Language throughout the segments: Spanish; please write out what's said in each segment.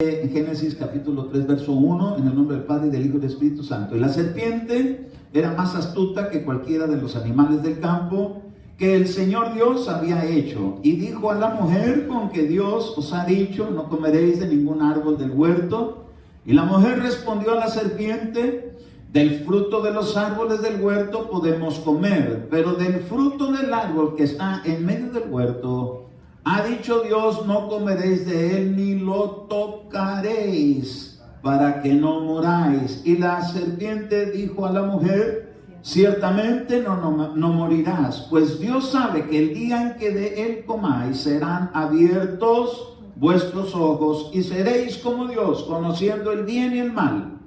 En Génesis capítulo 3, verso 1, en el nombre del Padre, y del Hijo y del Espíritu Santo. Y la serpiente era más astuta que cualquiera de los animales del campo que el Señor Dios había hecho. Y dijo a la mujer: con que Dios os ha dicho, no comeréis de ningún árbol del huerto. Y la mujer respondió a la serpiente: del fruto de los árboles del huerto podemos comer, pero del fruto del árbol que está en medio del huerto, ha dicho Dios: no comeréis de él ni lo tocaréis, para que no muráis. Y la serpiente dijo a la mujer: ciertamente no morirás, pues Dios sabe que el día en que de él comáis serán abiertos vuestros ojos y seréis como Dios, conociendo el bien y el mal.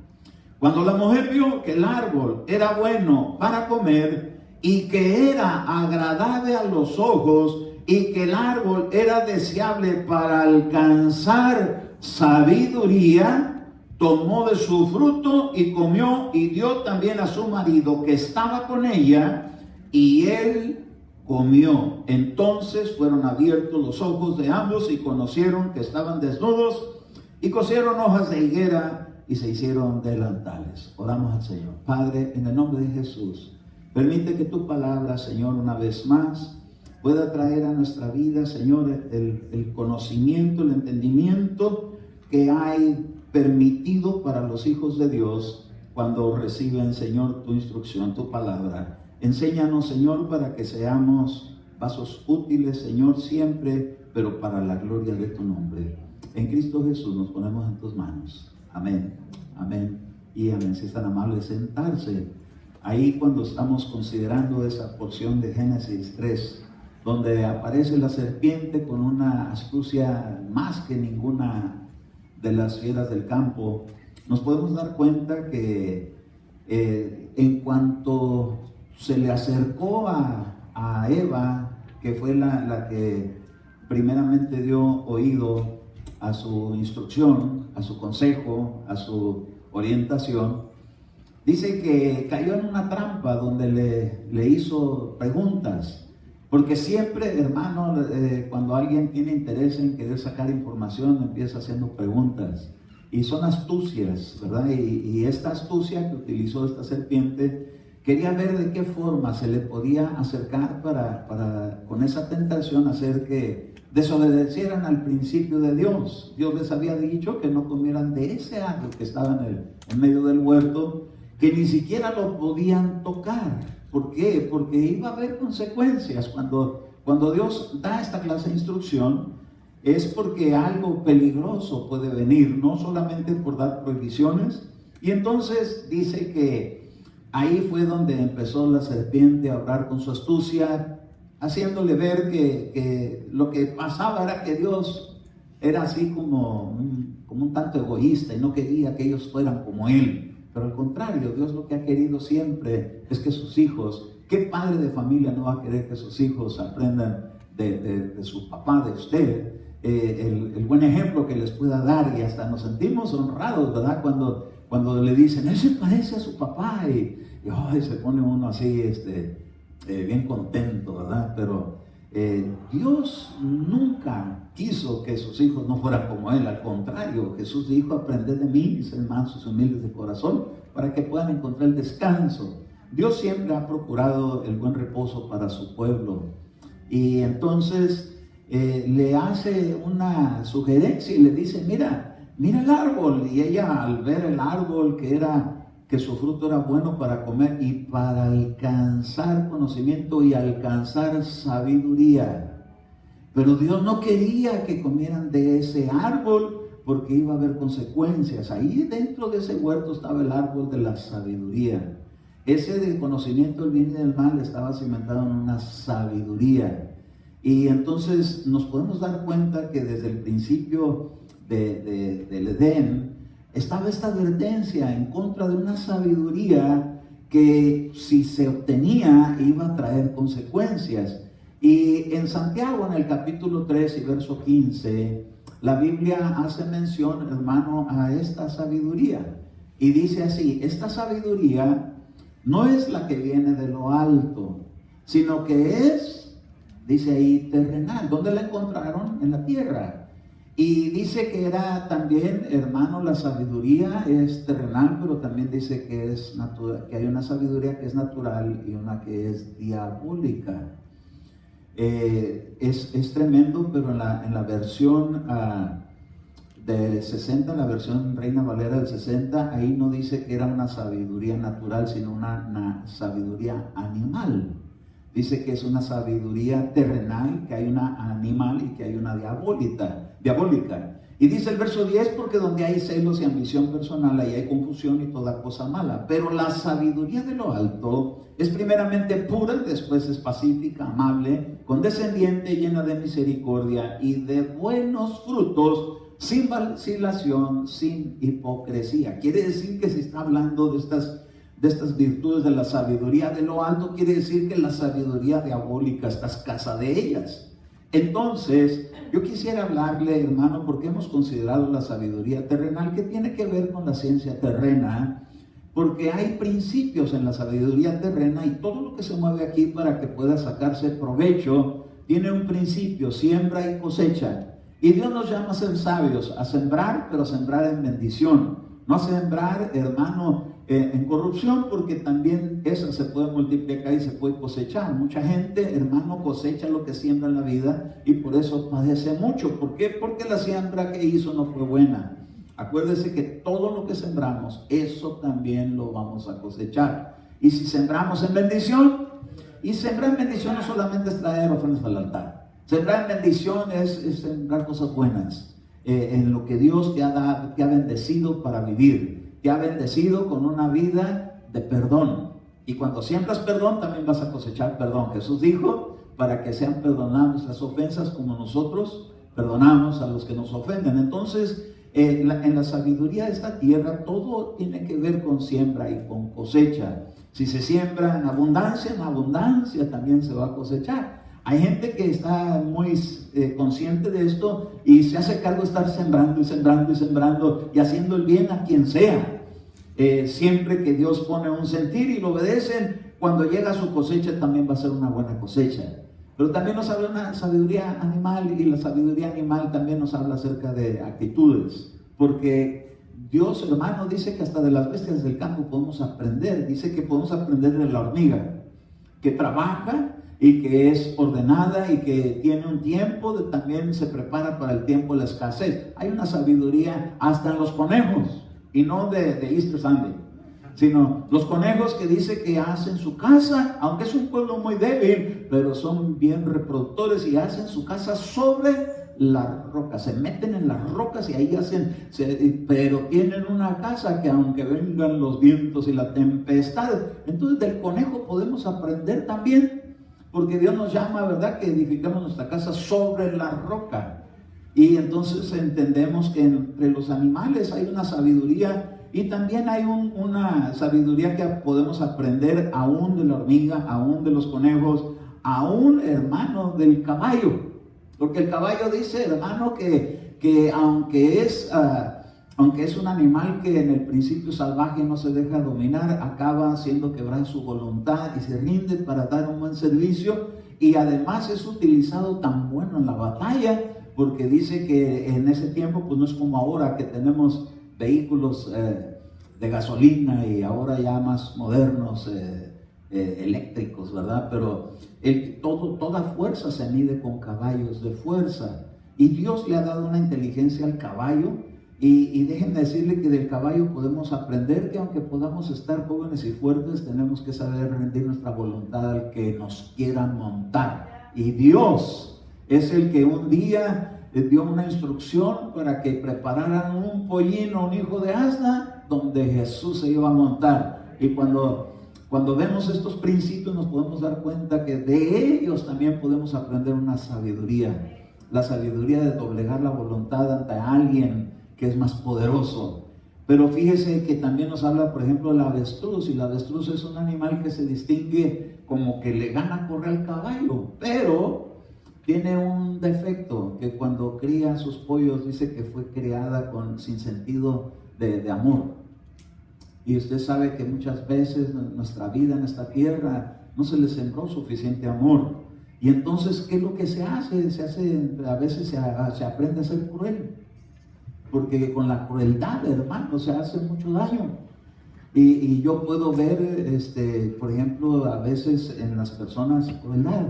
Cuando la mujer vio que el árbol era bueno para comer y que era agradable a los ojos, y que el árbol era deseable para alcanzar sabiduría, tomó de su fruto y comió, y dio también a su marido que estaba con ella, y él comió. Entonces fueron abiertos los ojos de ambos y conocieron que estaban desnudos, y cosieron hojas de higuera y se hicieron delantales. Oramos al Señor. Padre, en el nombre de Jesús, permite que tu palabra, Señor, una vez más pueda traer a nuestra vida, Señor, el conocimiento, el entendimiento que hay permitido para los hijos de Dios cuando reciben, Señor, tu instrucción, tu palabra. Enséñanos, Señor, para que seamos vasos útiles, Señor, siempre, pero para la gloria de tu nombre. En Cristo Jesús nos ponemos en tus manos. Amén, amén y amén. Si es tan amable sentarse ahí cuando estamos considerando esa porción de Génesis 3, donde aparece la serpiente con una astucia más que ninguna de las fieras del campo, nos podemos dar cuenta que en cuanto se le acercó a Eva, que fue la que primeramente dio oído a su instrucción, a su consejo, a su orientación, dice que cayó en una trampa donde le hizo preguntas. Porque siempre, hermano, cuando alguien tiene interés en querer sacar información, empieza haciendo preguntas. Y son astucias, ¿verdad? Y esta astucia que utilizó esta serpiente, quería ver de qué forma se le podía acercar para con esa tentación hacer que desobedecieran al principio de Dios. Dios les había dicho que no comieran de ese árbol que estaba en medio del huerto, que ni siquiera lo podían tocar. ¿Por qué? Porque iba a haber consecuencias. Cuando Dios da esta clase de instrucción, es porque algo peligroso puede venir, no solamente por dar prohibiciones. Y entonces dice que ahí fue donde empezó la serpiente a obrar con su astucia, haciéndole ver que lo que pasaba era que Dios era así como un tanto egoísta y no quería que ellos fueran como Él. Pero al contrario, Dios lo que ha querido siempre es que sus hijos, ¿qué padre de familia no va a querer que sus hijos aprendan de su papá, de usted, el buen ejemplo que les pueda dar? Y hasta nos sentimos honrados, ¿verdad? Cuando le dicen: él se parece a su papá, y se pone uno así, bien contento, ¿verdad? Pero Dios nunca quiso que sus hijos no fueran como Él. Al contrario, Jesús dijo: aprended de mí y sed mansos y humildes de corazón, para que puedan encontrar el descanso. Dios siempre ha procurado el buen reposo para su pueblo. Y entonces le hace una sugerencia y le dice: mira el árbol. Y ella, al ver el árbol, que su fruto era bueno para comer y para alcanzar conocimiento y alcanzar sabiduría. Pero Dios no quería que comieran de ese árbol porque iba a haber consecuencias. Ahí dentro de ese huerto estaba el árbol de la sabiduría. Ese del conocimiento del bien y del mal estaba cimentado en una sabiduría. Y entonces nos podemos dar cuenta que desde el principio del Edén estaba esta advertencia en contra de una sabiduría que, si se obtenía, iba a traer consecuencias. Y en Santiago, en el capítulo 3 y verso 15, la Biblia hace mención, hermano, a esta sabiduría. Y dice así: esta sabiduría no es la que viene de lo alto, sino que es, dice ahí, terrenal. ¿Dónde la encontraron? En la tierra. Y dice que era también, hermano, la sabiduría es terrenal, pero también dice que es natural, que hay una sabiduría que es natural y una que es diabólica. Es tremendo, pero en la versión del 60, la versión Reina Valera del 60, ahí no dice que era una sabiduría natural, sino una sabiduría animal. Dice que es una sabiduría terrenal, que hay una animal y que hay una diabólica. Y dice el verso 10, porque donde hay celos y ambición personal, ahí hay confusión y toda cosa mala. Pero la sabiduría de lo alto es primeramente pura, después es pacífica, amable, condescendiente, llena de misericordia y de buenos frutos, sin vacilación, sin hipocresía. Quiere decir que se está hablando de estas virtudes de la sabiduría de lo alto, quiere decir que la sabiduría diabólica está escasa de ellas. Entonces, yo quisiera hablarle, hermano, porque hemos considerado la sabiduría terrenal, que tiene que ver con la ciencia terrena, porque hay principios en la sabiduría terrena y todo lo que se mueve aquí para que pueda sacarse provecho, tiene un principio: siembra y cosecha. Y Dios nos llama a ser sabios, a sembrar, pero a sembrar en bendición, no a sembrar, hermano, en corrupción, porque también eso se puede multiplicar y se puede cosechar. Mucha gente, hermano, cosecha lo que siembra en la vida y por eso padece mucho. ¿Por qué? Porque la siembra que hizo no fue buena. Acuérdese que todo lo que sembramos, eso también lo vamos a cosechar. Y si sembramos en bendición, y sembrar en bendición no solamente es traer ofrendas al altar. Sembrar en bendición es sembrar cosas buenas, en lo que Dios te ha dado, te ha bendecido para vivir. Te ha bendecido con una vida de perdón. Y cuando siembras perdón, también vas a cosechar perdón. Jesús dijo, para que sean perdonadas las ofensas como nosotros perdonamos a los que nos ofenden. Entonces, en la sabiduría de esta tierra, todo tiene que ver con siembra y con cosecha. Si se siembra en abundancia también se va a cosechar. Hay gente que está muy consciente de esto y se hace cargo de estar sembrando y sembrando y sembrando y haciendo el bien a quien sea. Siempre que Dios pone un sentir y lo obedecen, cuando llega su cosecha también va a ser una buena cosecha. Pero también nos habla una sabiduría animal, y la sabiduría animal también nos habla acerca de actitudes. Porque Dios, hermano, dice que hasta de las bestias del campo podemos aprender. Dice que podemos aprender de la hormiga, que trabaja y que es ordenada y que tiene un tiempo, también se prepara para el tiempo de la escasez. Hay una sabiduría hasta en los conejos, y no de Easter Sunday, sino los conejos que dice que hacen su casa, aunque es un pueblo muy débil, pero son bien reproductores y hacen su casa sobre las rocas, se meten en las rocas y ahí pero tienen una casa que aunque vengan los vientos y la tempestad, entonces del conejo podemos aprender también, porque Dios nos llama, ¿verdad?, que edificamos nuestra casa sobre la roca. Y entonces entendemos que entre los animales hay una sabiduría, y también hay una sabiduría que podemos aprender aún de la hormiga, aún de los conejos, aún, hermano, del caballo. Porque el caballo dice, hermano, que aunque es un animal que en el principio salvaje no se deja dominar, acaba haciendo quebrar su voluntad y se rinde para dar un buen servicio, y además es utilizado tan bueno en la batalla, porque dice que en ese tiempo pues no es como ahora que tenemos vehículos de gasolina y ahora ya más modernos, eléctricos, ¿verdad? Pero toda fuerza se mide con caballos de fuerza, y Dios le ha dado una inteligencia al caballo. Y déjenme decirle que del caballo podemos aprender que aunque podamos estar jóvenes y fuertes, tenemos que saber rendir nuestra voluntad al que nos quiera montar. Y Dios es el que un día le dio una instrucción para que prepararan un pollino, un hijo de asna, donde Jesús se iba a montar. Y cuando vemos estos principios nos podemos dar cuenta que de ellos también podemos aprender una sabiduría. La sabiduría de doblegar la voluntad ante alguien que es más poderoso. Pero fíjese que también nos habla, por ejemplo, del avestruz, y el avestruz es un animal que se distingue como que le gana a correr al caballo, pero tiene un defecto, que cuando cría sus pollos dice que fue criada sin sentido de amor. Y usted sabe que muchas veces nuestra vida en esta tierra no se le sembró suficiente amor. Y entonces, ¿qué es lo que se hace? A veces se aprende a ser cruel. Porque con la crueldad, hermano, se hace mucho daño. Y yo puedo ver, por ejemplo, a veces en las personas crueldad.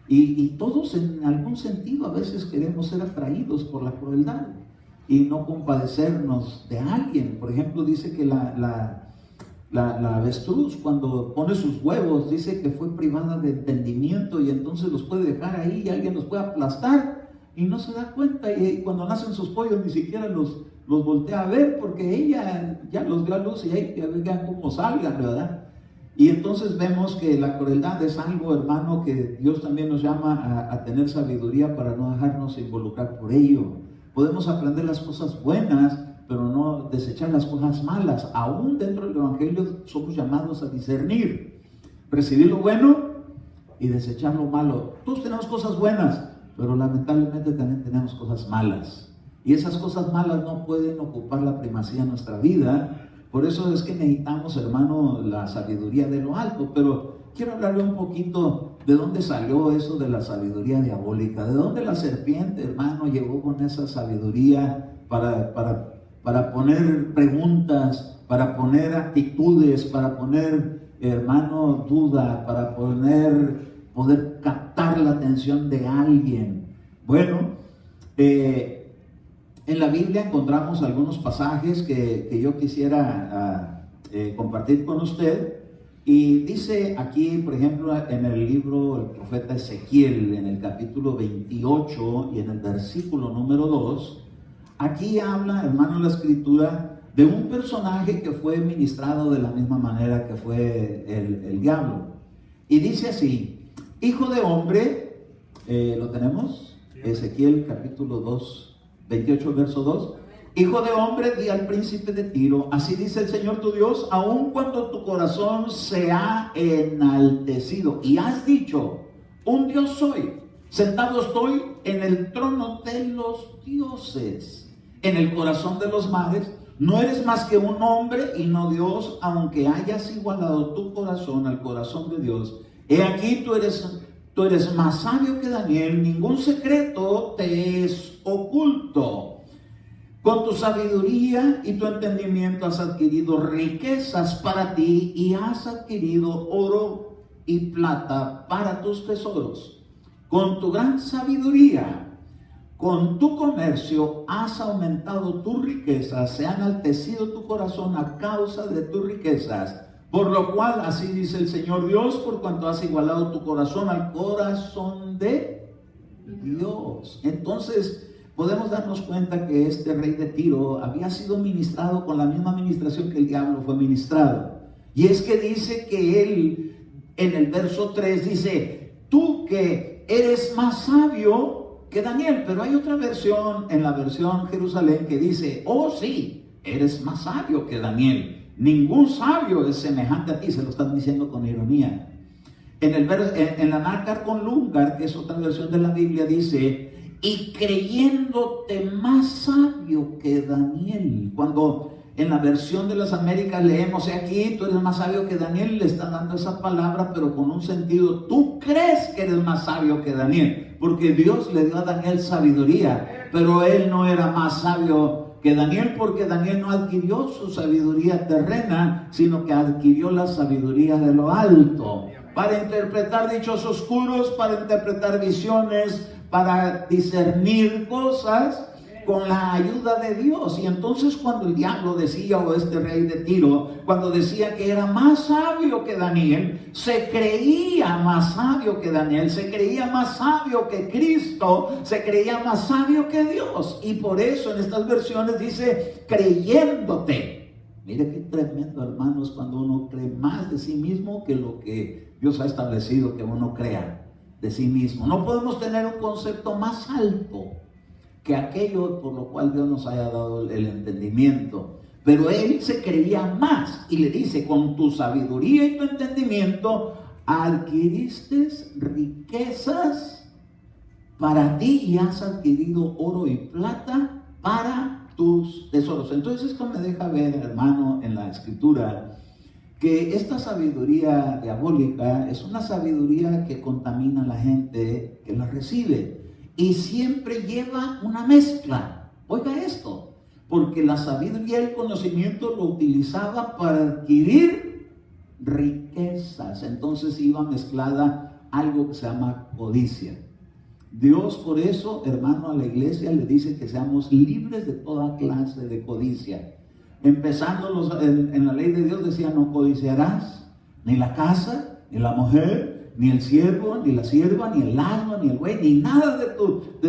Y todos en algún sentido a veces queremos ser atraídos por la crueldad y no compadecernos de alguien. Por ejemplo, dice que la avestruz, cuando pone sus huevos, dice que fue privada de entendimiento y entonces los puede dejar ahí y alguien los puede aplastar y no se da cuenta. Y cuando nacen sus pollos ni siquiera los voltea a ver porque ella ya los dio a luz y ahí que vean cómo salgan, ¿verdad? Y entonces vemos que la crueldad es algo, hermano, que Dios también nos llama a tener sabiduría para no dejarnos involucrar por ello. Podemos aprender las cosas buenas, pero no desechar las cosas malas. Aún dentro del Evangelio somos llamados a discernir, recibir lo bueno y desechar lo malo. Todos tenemos cosas buenas, pero lamentablemente también tenemos cosas malas. Y esas cosas malas no pueden ocupar la primacía en nuestra vida. Por eso es que necesitamos, hermano, la sabiduría de lo alto. Pero quiero hablarle un poquito de dónde salió eso de la sabiduría diabólica. De dónde la serpiente, hermano, llegó con esa sabiduría para poner preguntas, para poner actitudes, para poner, hermano, duda, para poder captar la atención de alguien. Bueno, en la Biblia encontramos algunos pasajes que yo quisiera compartir con usted. Y dice aquí, por ejemplo, en el libro del profeta Ezequiel, en el capítulo 28 y en el versículo número 2, aquí habla, hermano, la escritura de un personaje que fue ministrado de la misma manera que fue el diablo. Y dice así: hijo de hombre, ¿lo tenemos? Ezequiel capítulo 2, 28, verso 2. Hijo de hombre, di al príncipe de Tiro, así dice el Señor tu Dios, aun cuando tu corazón se ha enaltecido y has dicho, un Dios soy, sentado estoy en el trono de los dioses, en el corazón de los mares, no eres más que un hombre y no Dios, aunque hayas igualado tu corazón al corazón de Dios. He aquí tú eres más sabio que Daniel, ningún secreto te es oculto. Con tu sabiduría y tu entendimiento has adquirido riquezas para ti y has adquirido oro y plata para tus tesoros. Con tu gran sabiduría, con tu comercio has aumentado tus riquezas, se ha enaltecido tu corazón a causa de tus riquezas. Por lo cual, así dice el Señor Dios, por cuanto has igualado tu corazón al corazón de Dios. Entonces, podemos darnos cuenta que este rey de Tiro había sido ministrado con la misma administración que el diablo fue ministrado. Y es que dice que él, en el verso 3, dice, tú que eres más sabio que Daniel. Pero hay otra versión, en la versión Jerusalén, que dice, oh sí, eres más sabio que Daniel. Ningún sabio es semejante a ti, se lo están diciendo con ironía. En la Nácar con Lungar, que es otra versión de la Biblia, dice, y creyéndote más sabio que Daniel. Cuando en la versión de las Américas leemos, aquí tú eres más sabio que Daniel, le está dando esa palabra, pero con un sentido, tú crees que eres más sabio que Daniel, porque Dios le dio a Daniel sabiduría, pero él no era más sabio que Daniel, porque Daniel no adquirió su sabiduría terrena, sino que adquirió la sabiduría de lo alto, para interpretar dichos oscuros, para interpretar visiones, para discernir cosas con la ayuda de Dios. Y entonces cuando el diablo decía, o este rey de Tiro, cuando decía que era más sabio que Daniel, se creía más sabio que Daniel, se creía más sabio que Cristo, se creía más sabio que Dios. Y por eso en estas versiones dice, creyéndote. Mire qué tremendo, hermanos, cuando uno cree más de sí mismo que lo que Dios ha establecido que uno crea de sí mismo. No podemos tener un concepto más alto que aquello por lo cual Dios nos haya dado el entendimiento. Pero él se creía más y le dice, con tu sabiduría y tu entendimiento adquiriste riquezas para ti y has adquirido oro y plata para tus tesoros. Entonces esto me deja ver, hermano, en la escritura, que esta sabiduría diabólica es una sabiduría que contamina a la gente que la recibe y siempre lleva una mezcla. Oiga esto, porque la sabiduría y el conocimiento lo utilizaba para adquirir riquezas, entonces iba mezclada algo que se llama codicia. Dios por eso, hermano, a la iglesia le dice que seamos libres de toda clase de codicia. Empezando en la ley de Dios decía: no codiciarás ni la casa, ni la mujer, ni el siervo, ni la sierva, ni el asno, ni el buey, ni nada de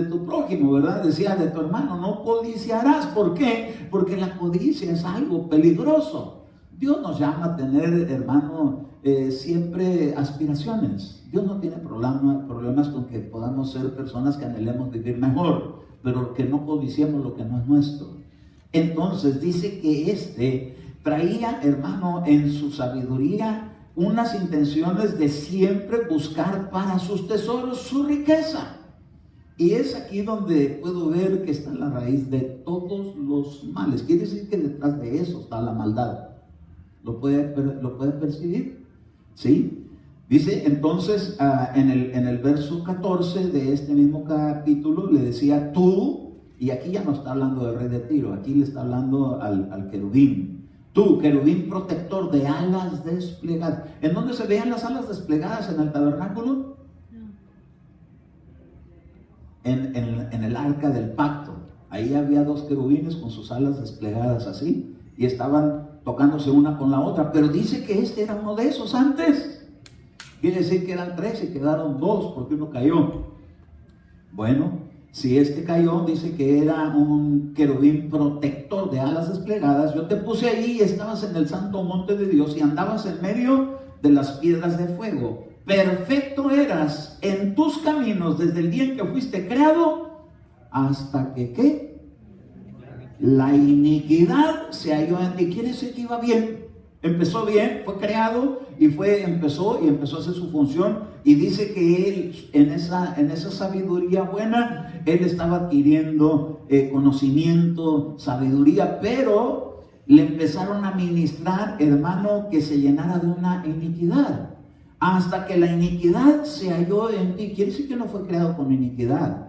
tu prójimo, ¿verdad? Decía de tu hermano, no codiciarás. ¿Por qué? Porque la codicia es algo peligroso. Dios nos llama a tener, hermano, siempre aspiraciones. Dios no tiene problemas con que podamos ser personas que anhelemos vivir mejor, pero que no codiciemos lo que no es nuestro. Entonces dice que traía, hermano, en su sabiduría unas intenciones de siempre buscar para sus tesoros su riqueza. Y es aquí donde puedo ver que está la raíz de todos los males. Quiere decir que detrás de eso está la maldad. ¿Lo puede percibir? ¿Sí? Dice entonces en el verso 14 de este mismo capítulo, le decía tú. Y aquí ya no está hablando del rey de Tiro, aquí le está hablando al querubín. Tú, querubín protector de alas desplegadas. ¿En dónde se veían las alas desplegadas? ¿En el tabernáculo? En el arca del pacto. Ahí había dos querubines con sus alas desplegadas así, y estaban tocándose una con la otra. Pero dice que este era uno de esos antes. Quiere decir que eran tres y quedaron dos porque uno cayó. Bueno, si este cayó, dice que era un querubín protector de alas desplegadas. Yo te puse ahí y estabas en el santo monte de Dios y andabas en medio de las piedras de fuego. Perfecto eras en tus caminos desde el día en que fuiste creado hasta que ¿qué? La iniquidad se halló en ti. Quiere decir que iba bien. Empezó bien, fue creado y empezó a hacer su función. Y dice que él, en esa sabiduría buena, él estaba adquiriendo conocimiento, sabiduría, pero le empezaron a ministrar, hermano, que se llenara de una iniquidad, hasta que la iniquidad se halló en ti. Quiere decir que no fue creado con iniquidad,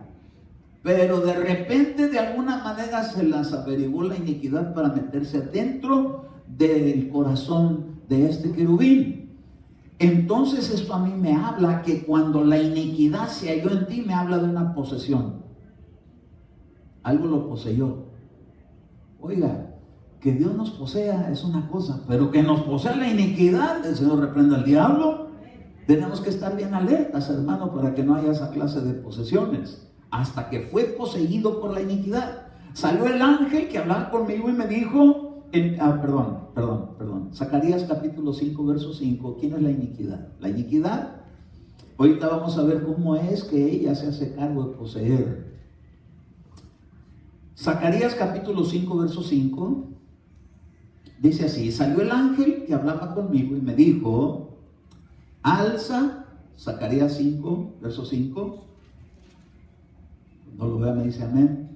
pero de repente, de alguna manera, se las averiguó la iniquidad para meterse dentro del corazón de este querubín. Entonces esto a mí me habla que cuando la iniquidad se halló en ti, me habla de una posesión. Algo lo poseyó. Oiga, que Dios nos posea es una cosa, pero que nos posea la iniquidad, el Señor reprenda al diablo. Tenemos que estar bien alertas, hermano, para que no haya esa clase de posesiones. Hasta que fue poseído por la iniquidad. Salió el ángel que hablaba conmigo y me dijo... Perdón. Zacarías capítulo 5, verso 5. ¿Quién es la iniquidad? La iniquidad, ahorita vamos a ver cómo es que ella se hace cargo de poseer. Zacarías capítulo 5, verso 5. Dice así: salió el ángel que hablaba conmigo y me dijo, alza, Zacarías 5, verso 5. No lo vea, me dice amén.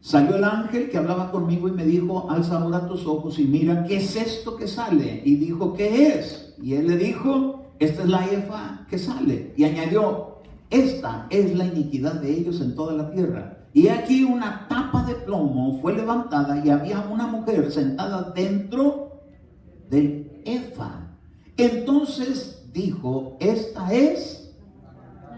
Salió el ángel que hablaba conmigo y me dijo, alza ahora tus ojos y mira, ¿qué es esto que sale? Y dijo, ¿qué es? Y él le dijo, esta es la efa que sale. Y añadió, esta es la iniquidad de ellos en toda la tierra. Y aquí una tapa de plomo fue levantada y había una mujer sentada dentro del efa. Entonces dijo, esta es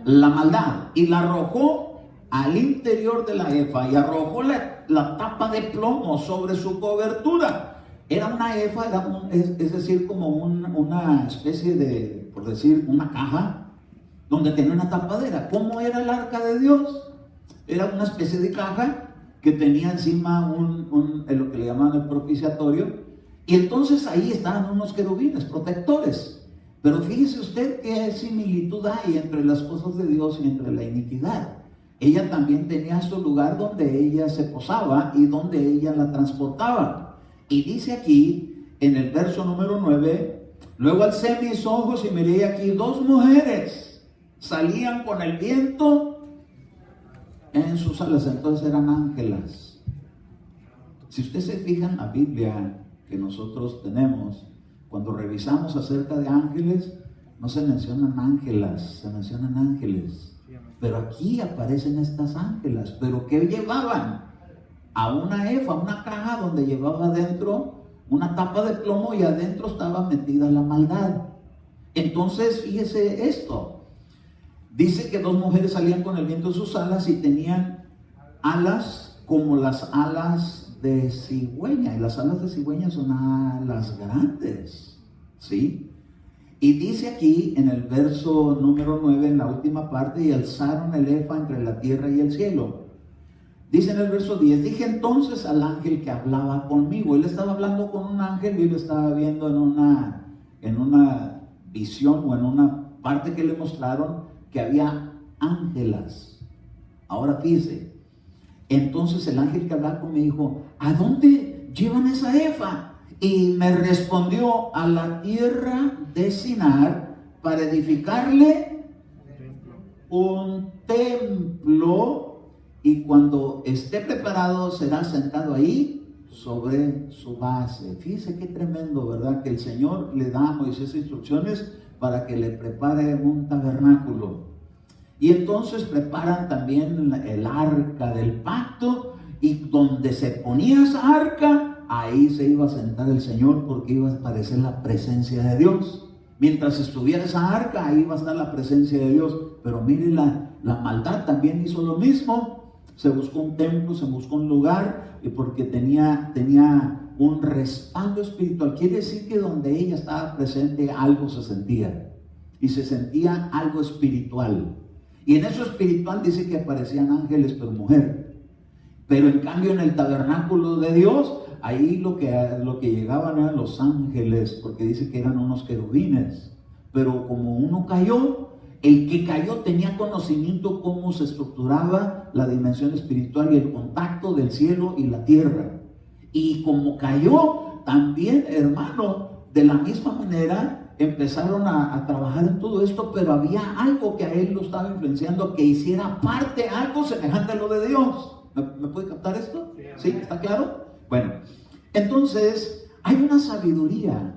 la maldad, y la arrojó al interior de la efa y arrojó la tapa de plomo sobre su cobertura. Era una efa, es decir, como una especie de, por decir, una caja donde tenía una tapadera. ¿Cómo era el arca de Dios? Era una especie de caja que tenía encima lo que le llamaban el propiciatorio, y entonces ahí estaban unos querubines protectores. Pero fíjese usted qué similitud hay entre las cosas de Dios y entre la iniquidad. Ella también tenía su lugar donde ella se posaba y donde ella la transportaba. Y dice aquí, en el verso número 9, luego alcé mis ojos y miré aquí dos mujeres, salían con el viento en sus alas, entonces eran ángelas. Si usted se fija en la Biblia que nosotros tenemos, cuando revisamos acerca de ángeles, no se mencionan ángelas, se mencionan ángeles. Pero aquí aparecen estas ángelas. ¿Pero qué llevaban? A una efa, una caja donde llevaba adentro una tapa de plomo y adentro estaba metida la maldad. Entonces, fíjese esto. Dice que dos mujeres salían con el viento en sus alas y tenían alas como las alas de cigüeña. Y las alas de cigüeña son alas grandes, ¿sí? Y dice aquí en el verso número 9, en la última parte, y alzaron el efa entre la tierra y el cielo. Dice en el verso 10, dije entonces al ángel que hablaba conmigo. Él estaba hablando con un ángel y él estaba viendo en una visión o en una parte que le mostraron que había ángelas. Ahora fíjese, entonces el ángel que hablaba conmigo dijo, ¿a dónde llevan esa efa? Y me respondió, a la tierra de Sinar para edificarle un templo, y cuando esté preparado será sentado ahí sobre su base. Fíjese qué tremendo, ¿verdad? Que el Señor le da a Moisés instrucciones para que le prepare un tabernáculo. Y entonces preparan también el arca del pacto, y donde se ponía esa arca, ahí se iba a sentar el Señor, porque iba a aparecer la presencia de Dios. Mientras estuviera esa arca, ahí iba a estar la presencia de Dios. Pero mire, la maldad también hizo lo mismo. Se buscó un templo, se buscó un lugar, y porque tenía un respaldo espiritual. Quiere decir que donde ella estaba presente algo se sentía, y se sentía algo espiritual. Y en eso espiritual dice que aparecían ángeles, pero mujer. Pero en cambio en el tabernáculo de Dios, ahí lo que llegaban eran los ángeles, porque dice que eran unos querubines. Pero como uno cayó, el que cayó tenía conocimiento cómo se estructuraba la dimensión espiritual y el contacto del cielo y la tierra. Y como cayó, también, hermano, de la misma manera empezaron a trabajar en todo esto, pero había algo que a él lo estaba influenciando, que hiciera parte, algo semejante a lo de Dios. ¿Me puede captar esto? ¿Sí? ¿Está claro? Bueno, entonces hay una sabiduría,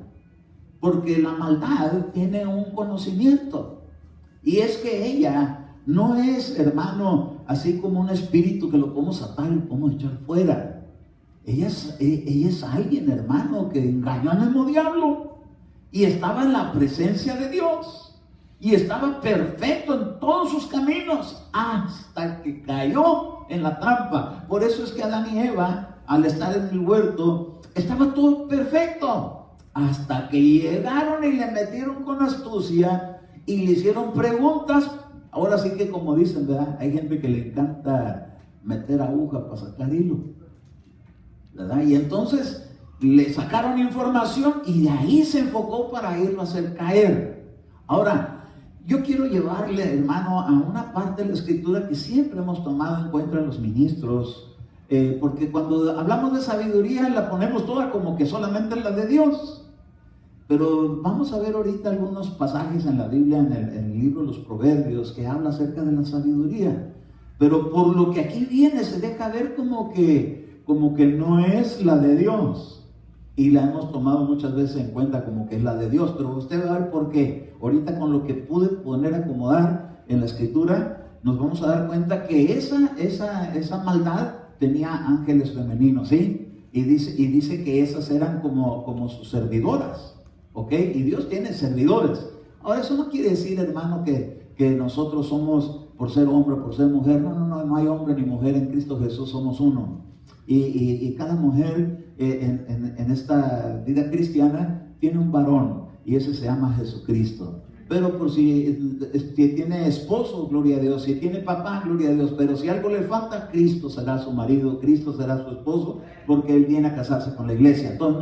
porque la maldad tiene un conocimiento. Y es que ella no es, hermano, así como un espíritu que lo podemos atar y lo podemos echar fuera. Ella es alguien, hermano, que engañó al mismo diablo y estaba en la presencia de Dios y estaba perfecto en todos sus caminos hasta que cayó en la trampa. Por eso es que Adán y Eva, al estar en el huerto, estaba todo perfecto hasta que llegaron y le metieron con astucia y le hicieron preguntas. Ahora sí que, como dicen, ¿verdad? Hay gente que le encanta meter aguja para sacar hilo, ¿verdad? Y entonces le sacaron información y de ahí se enfocó para irlo a hacer caer. Ahora, yo quiero llevarle, hermano, a una parte de la escritura que siempre hemos tomado en cuenta los ministros, porque cuando hablamos de sabiduría la ponemos toda como que solamente la de Dios. Pero vamos a ver ahorita algunos pasajes en la Biblia, en el libro de los Proverbios, que habla acerca de la sabiduría. Pero por lo que aquí viene se deja ver como que no es la de Dios. Y la hemos tomado muchas veces en cuenta como que es la de Dios. Pero usted va a ver por qué. Ahorita con lo que pude poner a acomodar en la escritura, nos vamos a dar cuenta que esa maldad tenía ángeles femeninos, ¿sí? Y dice que esas eran como sus servidoras. ¿Ok? Y Dios tiene servidores. Ahora, eso no quiere decir, hermano, que nosotros somos, por ser hombre, por ser mujer. No hay hombre ni mujer en Cristo Jesús, somos uno. Y cada mujer en esta vida cristiana tiene un varón, y ese se llama Jesucristo. Pero por si tiene esposo, gloria a Dios. Si tiene papá, gloria a Dios. Pero si algo le falta, Cristo será su marido, Cristo será su esposo, porque Él viene a casarse con la iglesia. Entonces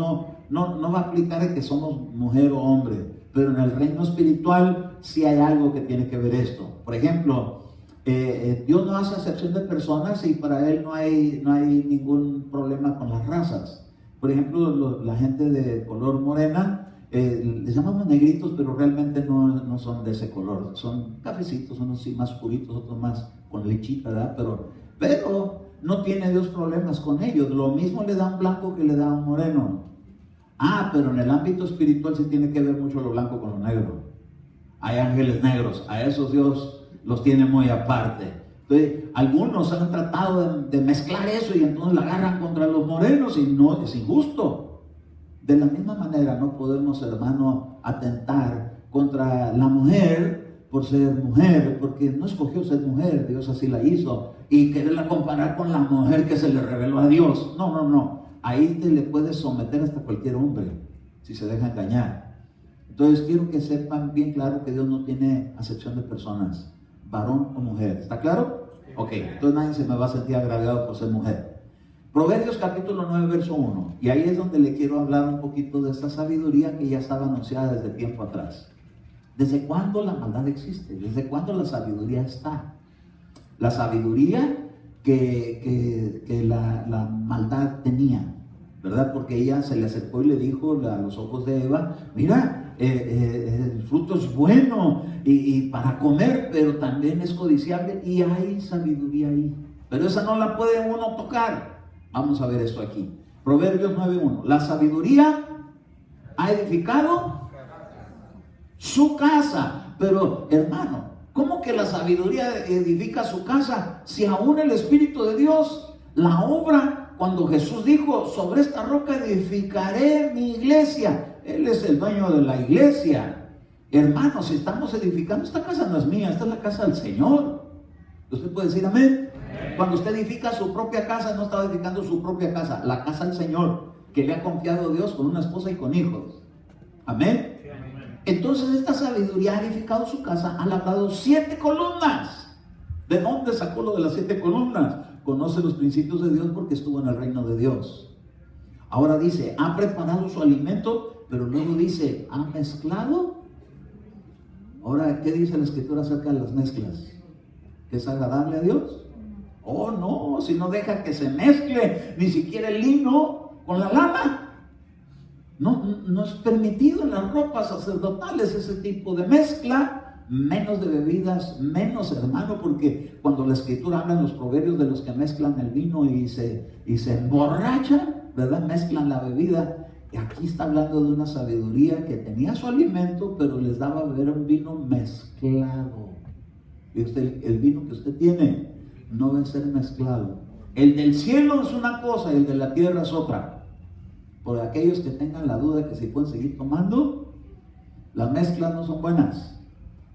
no va a aplicar que somos mujer o hombre. Pero en el reino espiritual sí hay algo que tiene que ver esto. Por ejemplo, Dios no hace acepción de personas, y para Él no hay ningún problema con las razas. Por ejemplo, la gente de color morena, les llamamos negritos, pero realmente no son de ese color. Son cafecitos, unos sí más oscuritos, otros más con lechita, ¿verdad? pero no tiene Dios problemas con ellos. Lo mismo le da un blanco que le da un moreno. Pero en el ámbito espiritual sí tiene que ver mucho lo blanco con lo negro. Hay ángeles negros, a esos Dios los tiene muy aparte. Entonces, algunos han tratado de mezclar eso y entonces la agarran contra los morenos y no, es injusto. De la misma manera no podemos, hermano, atentar contra la mujer por ser mujer, porque no escogió ser mujer, Dios así la hizo, y quererla comparar con la mujer que se le reveló a Dios. No. Ahí te le puedes someter hasta cualquier hombre, si se deja engañar. Entonces quiero que sepan bien claro que Dios no tiene acepción de personas, varón o mujer. ¿Está claro? Ok, entonces nadie se me va a sentir agraviado por ser mujer. Proverbios capítulo 9, verso 1. Y ahí es donde le quiero hablar un poquito de esta sabiduría que ya estaba anunciada desde tiempo atrás. ¿Desde cuándo la maldad existe? ¿Desde cuándo la sabiduría está? La sabiduría que la maldad tenía, ¿verdad? Porque ella se le acercó y le dijo a los ojos de Eva, mira, el fruto es bueno y para comer, pero también es codiciable y hay sabiduría ahí. Pero esa no la puede uno tocar. Vamos a ver esto aquí. Proverbios 9:1. La sabiduría ha edificado su casa. Pero, hermano, ¿cómo que la sabiduría edifica su casa? Si aún el Espíritu de Dios, la obra, cuando Jesús dijo, sobre esta roca edificaré mi iglesia. Él es el dueño de la iglesia. Hermano, si estamos edificando, esta casa no es mía, esta es la casa del Señor. ¿Usted puede decir amén? Cuando usted edifica su propia casa, no está edificando su propia casa, la casa del Señor, que le ha confiado Dios con una esposa y con hijos. Amén. Entonces esta sabiduría ha edificado su casa, ha labrado 7 columnas. ¿De dónde sacó lo de las 7 columnas? Conoce los principios de Dios porque estuvo en el reino de Dios. Ahora dice, ha preparado su alimento, pero luego dice, ha mezclado. Ahora, ¿qué dice la Escritura acerca de las mezclas? ¿Que es agradable a Dios? Oh, no, si no deja que se mezcle ni siquiera el lino con la lana. No es permitido en las ropas sacerdotales ese tipo de mezcla, menos de bebidas, menos, hermano, porque cuando la Escritura habla en los proverbios de los que mezclan el vino y se emborrachan, ¿verdad? Mezclan la bebida. Y aquí está hablando de una sabiduría que tenía su alimento, pero les daba a beber un vino mezclado. Y usted, el vino que usted tiene no va a ser mezclado. El del cielo es una cosa y el de la tierra es otra. Por aquellos que tengan la duda que si pueden seguir tomando, las mezclas no son buenas,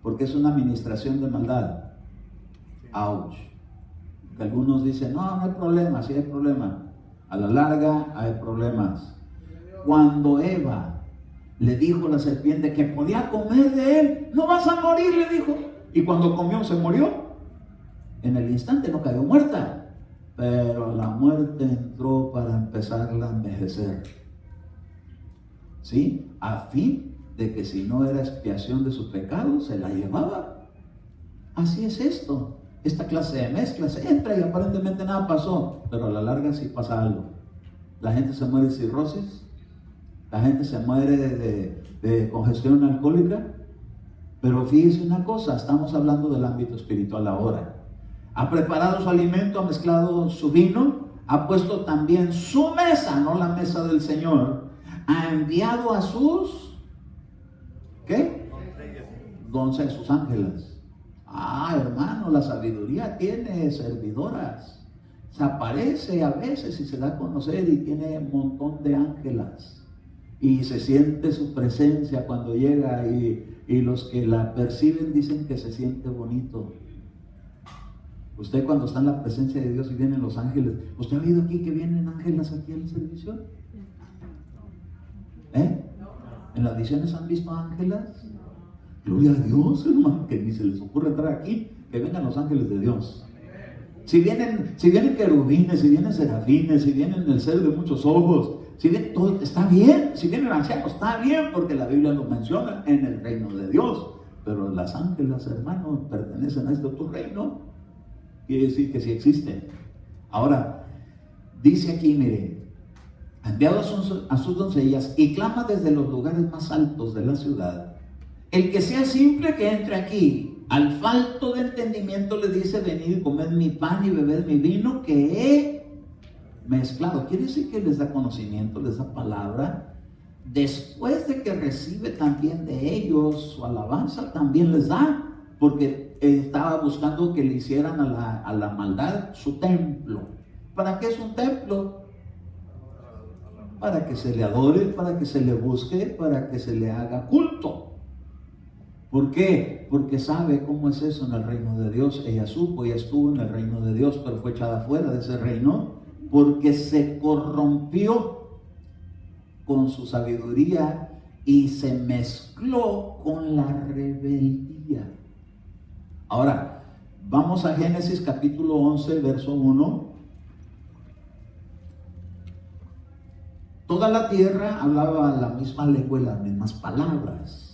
porque es una administración de maldad. Ouch. Que algunos dicen, no hay problema, sí hay problema. A la larga hay problemas. Cuando Eva le dijo a la serpiente que podía comer de él, no vas a morir, le dijo. Y cuando comió se murió. En el instante no cayó muerta, pero la muerte entró para empezarla a envejecer. ¿Sí? A fin de que si no era expiación de su pecado, se la llevaba. Así es esto. Esta clase de mezclas entra y aparentemente nada pasó, pero a la larga sí pasa algo. La gente se muere de cirrosis, la gente se muere de congestión alcohólica. Pero fíjese una cosa, estamos hablando del ámbito espiritual ahora. Ha preparado su alimento, ha mezclado su vino, ha puesto también su mesa, no la mesa del Señor. Ha enviado a sus, ¿qué? Doncellas, sus ángeles. Hermano, la sabiduría tiene servidoras. Se aparece a veces y se da a conocer y tiene un montón de ángelas. Y se siente su presencia cuando llega y los que la perciben dicen que se siente bonito. Usted cuando está en la presencia de Dios y vienen los ángeles, ¿usted ha oído aquí que vienen ángeles aquí al servicio? ¿En las visiones han visto ángeles? Gloria a Dios, hermano, que ni se les ocurre entrar aquí, que vengan los ángeles de Dios. Si vienen querubines, si vienen serafines, si vienen el ser de muchos ojos, si vienen todo, está bien. Si vienen ancianos, está bien, porque la Biblia lo menciona en el reino de Dios. Pero las ángelas, hermanos, pertenecen a este otro reino. Quiere decir que sí existen. Ahora, dice aquí, mire, ha enviado a sus doncellas y clama desde los lugares más altos de la ciudad: el que sea simple que entre aquí. Al falto de entendimiento le dice: venid y comed mi pan y bebed mi vino que he mezclado. Quiere decir que les da conocimiento, les da palabra. Después de que recibe también de ellos su alabanza, también les da, porque estaba buscando que le hicieran a la maldad su templo. ¿Para qué es un templo? Para que se le adore, para que se le busque, para que se le haga culto. ¿Por qué? Porque sabe cómo es eso en el reino de Dios. Ella supo, ella estuvo en el reino de Dios, pero fue echada fuera de ese reino porque se corrompió con su sabiduría y se mezcló con la rebeldía. Ahora, vamos a Génesis capítulo 11, verso 1. Toda la tierra hablaba la misma lengua y las mismas palabras.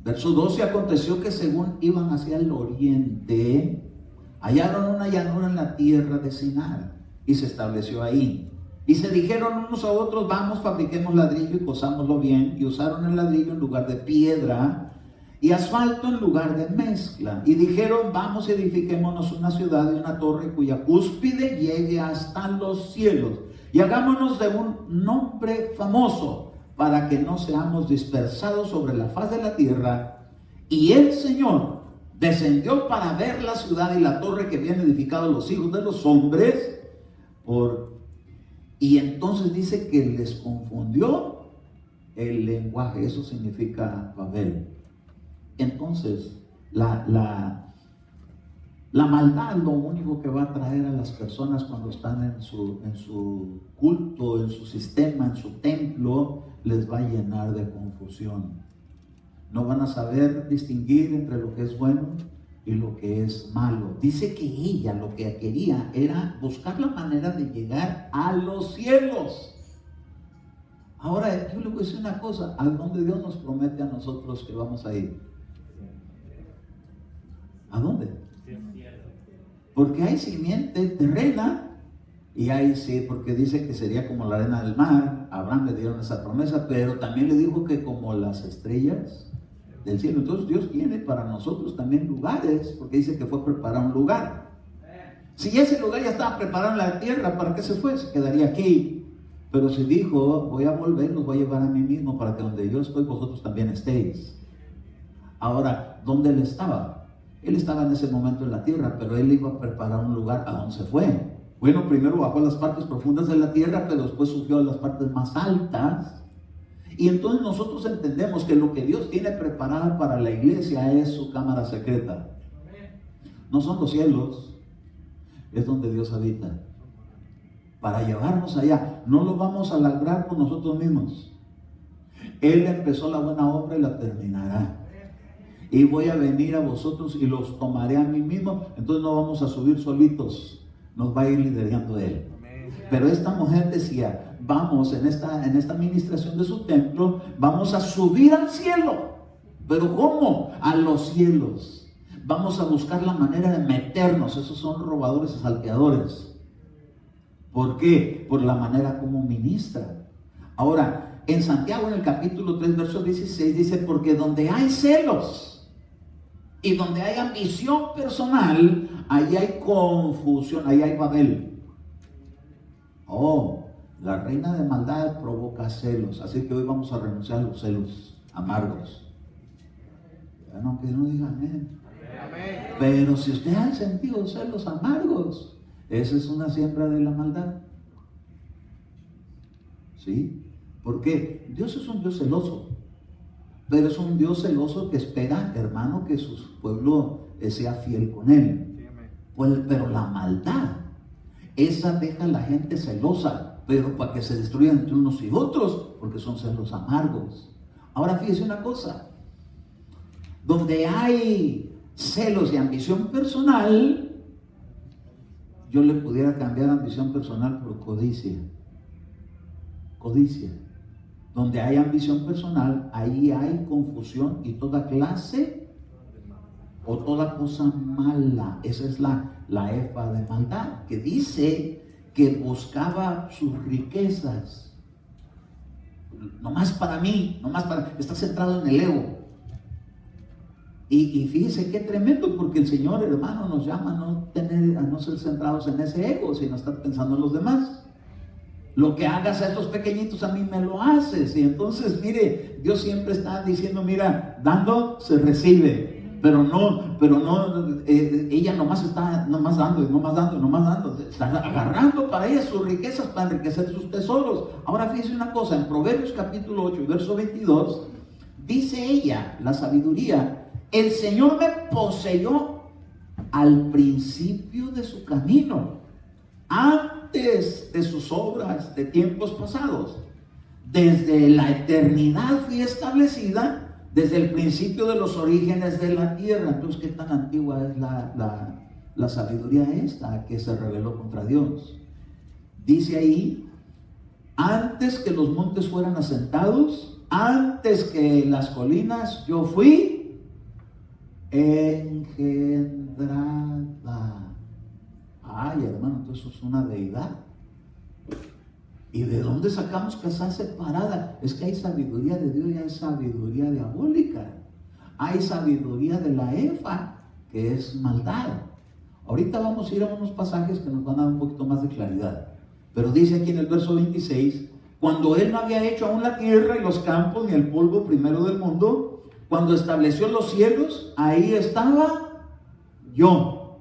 Verso 12, aconteció que según iban hacia el oriente, hallaron una llanura en la tierra de Sinar y se estableció ahí. Y se dijeron unos a otros: vamos, fabriquemos ladrillo y cosámoslo bien. Y usaron el ladrillo en lugar de piedra y asfalto en lugar de mezcla. Y dijeron: vamos, edifiquémonos una ciudad y una torre cuya cúspide llegue hasta los cielos. Y hagámonos de un nombre famoso, para que no seamos dispersados sobre la faz de la tierra. Y el Señor descendió para ver la ciudad y la torre que habían edificado los hijos de los hombres. Y entonces dice que les confundió el lenguaje. Eso significa Babel. Entonces, la maldad, lo único que va a traer a las personas cuando están en su culto, en su sistema, en su templo, les va a llenar de confusión. No van a saber distinguir entre lo que es bueno y lo que es malo. Dice que ella lo que quería era buscar la manera de llegar a los cielos. Ahora, yo le voy a decir una cosa: ¿a dónde Dios nos promete a nosotros que vamos a ir? ¿A dónde? Porque hay simiente terrena y hay, sí, porque dice que sería como la arena del mar. A Abraham le dieron esa promesa, pero también le dijo que como las estrellas del cielo. Entonces Dios tiene para nosotros también lugares, porque dice que fue a preparar un lugar. Si ese lugar ya estaba preparado en la tierra, ¿para qué se fue? Se quedaría aquí. Pero si dijo: voy a volver, los voy a llevar a mí mismo, para que donde yo estoy, vosotros también estéis. Ahora, ¿dónde él estaba? Él estaba en ese momento en la tierra, pero él iba a preparar un lugar. ¿A dónde se fue? Bueno, primero bajó a las partes profundas de la tierra, pero después subió a las partes más altas. Y entonces nosotros entendemos que lo que Dios tiene preparado para la iglesia es su cámara secreta. No son los cielos, es donde Dios habita. Para llevarnos allá, no lo vamos a lograr por nosotros mismos. Él empezó la buena obra y la terminará. Y voy a venir a vosotros y los tomaré a mí mismo. Entonces no vamos a subir solitos, nos va a ir liderando Él. Pero esta mujer decía: vamos, en esta administración de su templo, vamos a subir al cielo. ¿Pero cómo? A los cielos. Vamos a buscar la manera de meternos. Esos son robadores y salteadores. ¿Por qué? Por la manera como ministra. Ahora, en Santiago, en el capítulo 3, verso 16, dice: porque donde hay celos y donde hay ambición personal, ahí hay confusión, ahí hay Babel. Oh, la reina de maldad provoca celos. Así que hoy vamos a renunciar a los celos amargos. Bueno, que no digan amén. Pero si usted ha sentido celos amargos, esa es una siembra de la maldad. ¿Sí? ¿Por qué? Dios es un Dios celoso. Pero es un Dios celoso que espera, hermano, que su pueblo sea fiel con Él. Pues, pero la maldad, esa deja a la gente celosa, pero para que se destruyan entre unos y otros, porque son celos amargos. Ahora fíjese una cosa: donde hay celos y ambición personal, yo le pudiera cambiar ambición personal por codicia. Codicia. Donde hay ambición personal, ahí hay confusión y toda clase o toda cosa mala. Esa es la efa de maldad, que dice que buscaba sus riquezas. Nomás para mí, está centrado en el ego. Y fíjese qué tremendo, porque el Señor, hermano, nos llama a no ser centrados en ese ego, sino estar pensando en los demás. Lo que hagas a estos pequeñitos, a mí me lo haces. Y entonces, mire, Dios siempre está diciendo, mira, dando se recibe. Pero no, ella nomás está dando y nomás dando y nomás dando. Está agarrando para ella sus riquezas, para enriquecer sus tesoros. Ahora fíjese una cosa, en Proverbios capítulo 8, verso 22, dice ella, la sabiduría: el Señor me poseyó al principio de su camino, antes de sus obras de tiempos pasados. Desde la eternidad fui establecida, desde el principio de los orígenes de la tierra. Entonces, ¿qué tan antigua es la sabiduría esta que se rebeló contra Dios? Dice ahí: antes que los montes fueran asentados, antes que las colinas, yo fui engendrada. Ay, hermano, entonces eso es una deidad. ¿Y de dónde sacamos que está separada? Es que hay sabiduría de Dios y hay sabiduría diabólica. Hay sabiduría de la Efa, que es maldad. Ahorita vamos a ir a unos pasajes que nos van a dar un poquito más de claridad. Pero dice aquí en el verso 26, cuando Él no había hecho aún la tierra y los campos ni el polvo primero del mundo, cuando estableció los cielos, ahí estaba yo.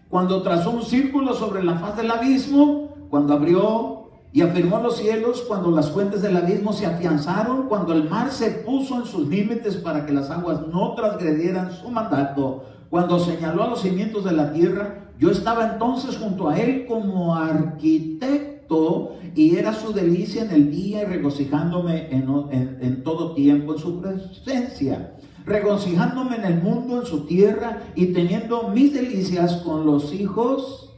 Cuando trazó un círculo sobre la faz del abismo, cuando abrió y afirmó los cielos, cuando las fuentes del abismo se afianzaron, cuando el mar se puso en sus límites para que las aguas no transgredieran su mandato, cuando señaló a los cimientos de la tierra, yo estaba entonces junto a Él como arquitecto, y era su delicia en el día y regocijándome en todo tiempo en su presencia, regocijándome en el mundo, en su tierra, y teniendo mis delicias con los hijos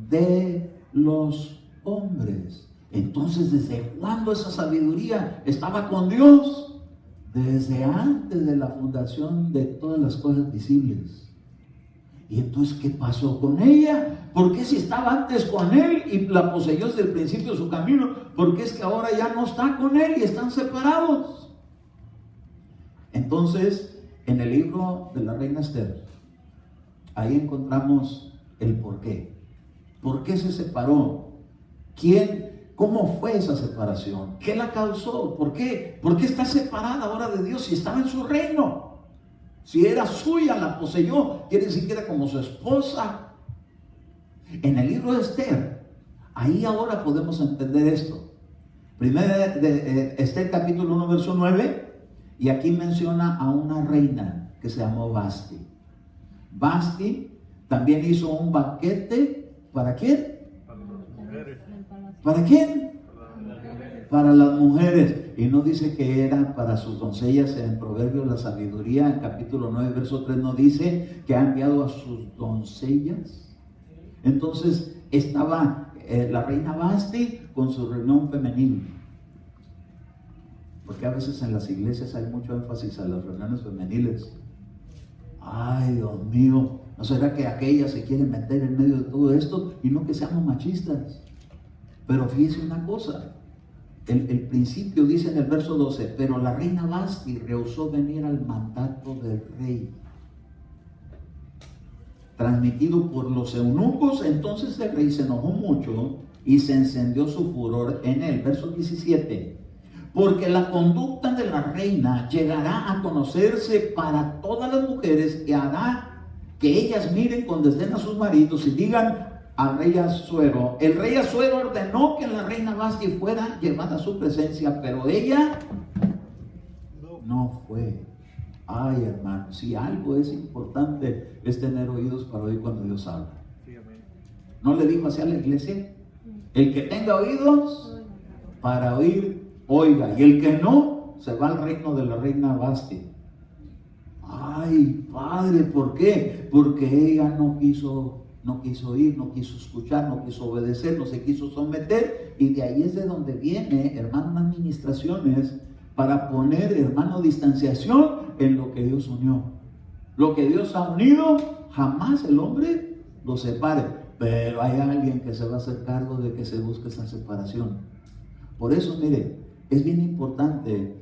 de los hombres. Entonces, ¿desde cuándo esa sabiduría estaba con Dios? Desde antes de la fundación de todas las cosas visibles. Y entonces, ¿qué pasó con ella? ¿Por qué si estaba antes con Él y la poseyó desde el principio de su camino? ¿Por qué es que ahora ya no está con Él y están separados? Entonces, en el libro de la reina Esther, ahí encontramos el por qué. ¿Por qué se separó? ¿Quién? ¿Cómo fue esa separación? ¿Qué la causó? ¿Por qué? ¿Por qué está separada ahora de Dios si estaba en su reino? Si era suya, la poseyó, quiere decir que era como su esposa. En el libro de Esther, ahí ahora podemos entender esto. Primera de Esther capítulo 1 verso 9, y aquí menciona a una reina que se llamó Vasti. Vasti también hizo un banquete. ¿Para quién? ¿Para quién? Para las mujeres. Y no dice que era para sus doncellas. En Proverbios la sabiduría, en capítulo 9 verso 3, no dice que ha enviado a sus doncellas. Entonces estaba la reina Vasti con su reunión femenil, porque a veces en las iglesias hay mucho énfasis a las reuniones femeniles. Ay, Dios mío, ¿no será que aquellas se quieren meter en medio de todo esto? Y no que seamos machistas. Pero fíjese una cosa, el principio dice en el verso 12, pero la reina Vasti rehusó venir al mandato del rey transmitido por los eunucos. Entonces el rey se enojó mucho y se encendió su furor en él. Verso 17, porque la conducta de la reina llegará a conocerse para todas las mujeres y hará que ellas miren con desdén a sus maridos y digan al rey Asuero. El rey Asuero ordenó que la reina Vasti fuera llevada a su presencia, pero ella no fue. Ay, hermano, si algo es importante es tener oídos para oír cuando Dios habla. ¿No le dijo así a la iglesia? El que tenga oídos para oír, oiga, y el que no, se va al reino de la reina Vasti. Ay, padre, ¿por qué? Porque ella no quiso oír, no quiso escuchar, no quiso obedecer, no se quiso someter. Y de ahí es de donde viene, hermano, unas ministraciones para poner, hermano, distanciación en lo que Dios unió. Lo que Dios ha unido, jamás el hombre lo separe. Pero hay alguien que se va a hacer cargo de que se busque esa separación. Por eso, mire, es bien importante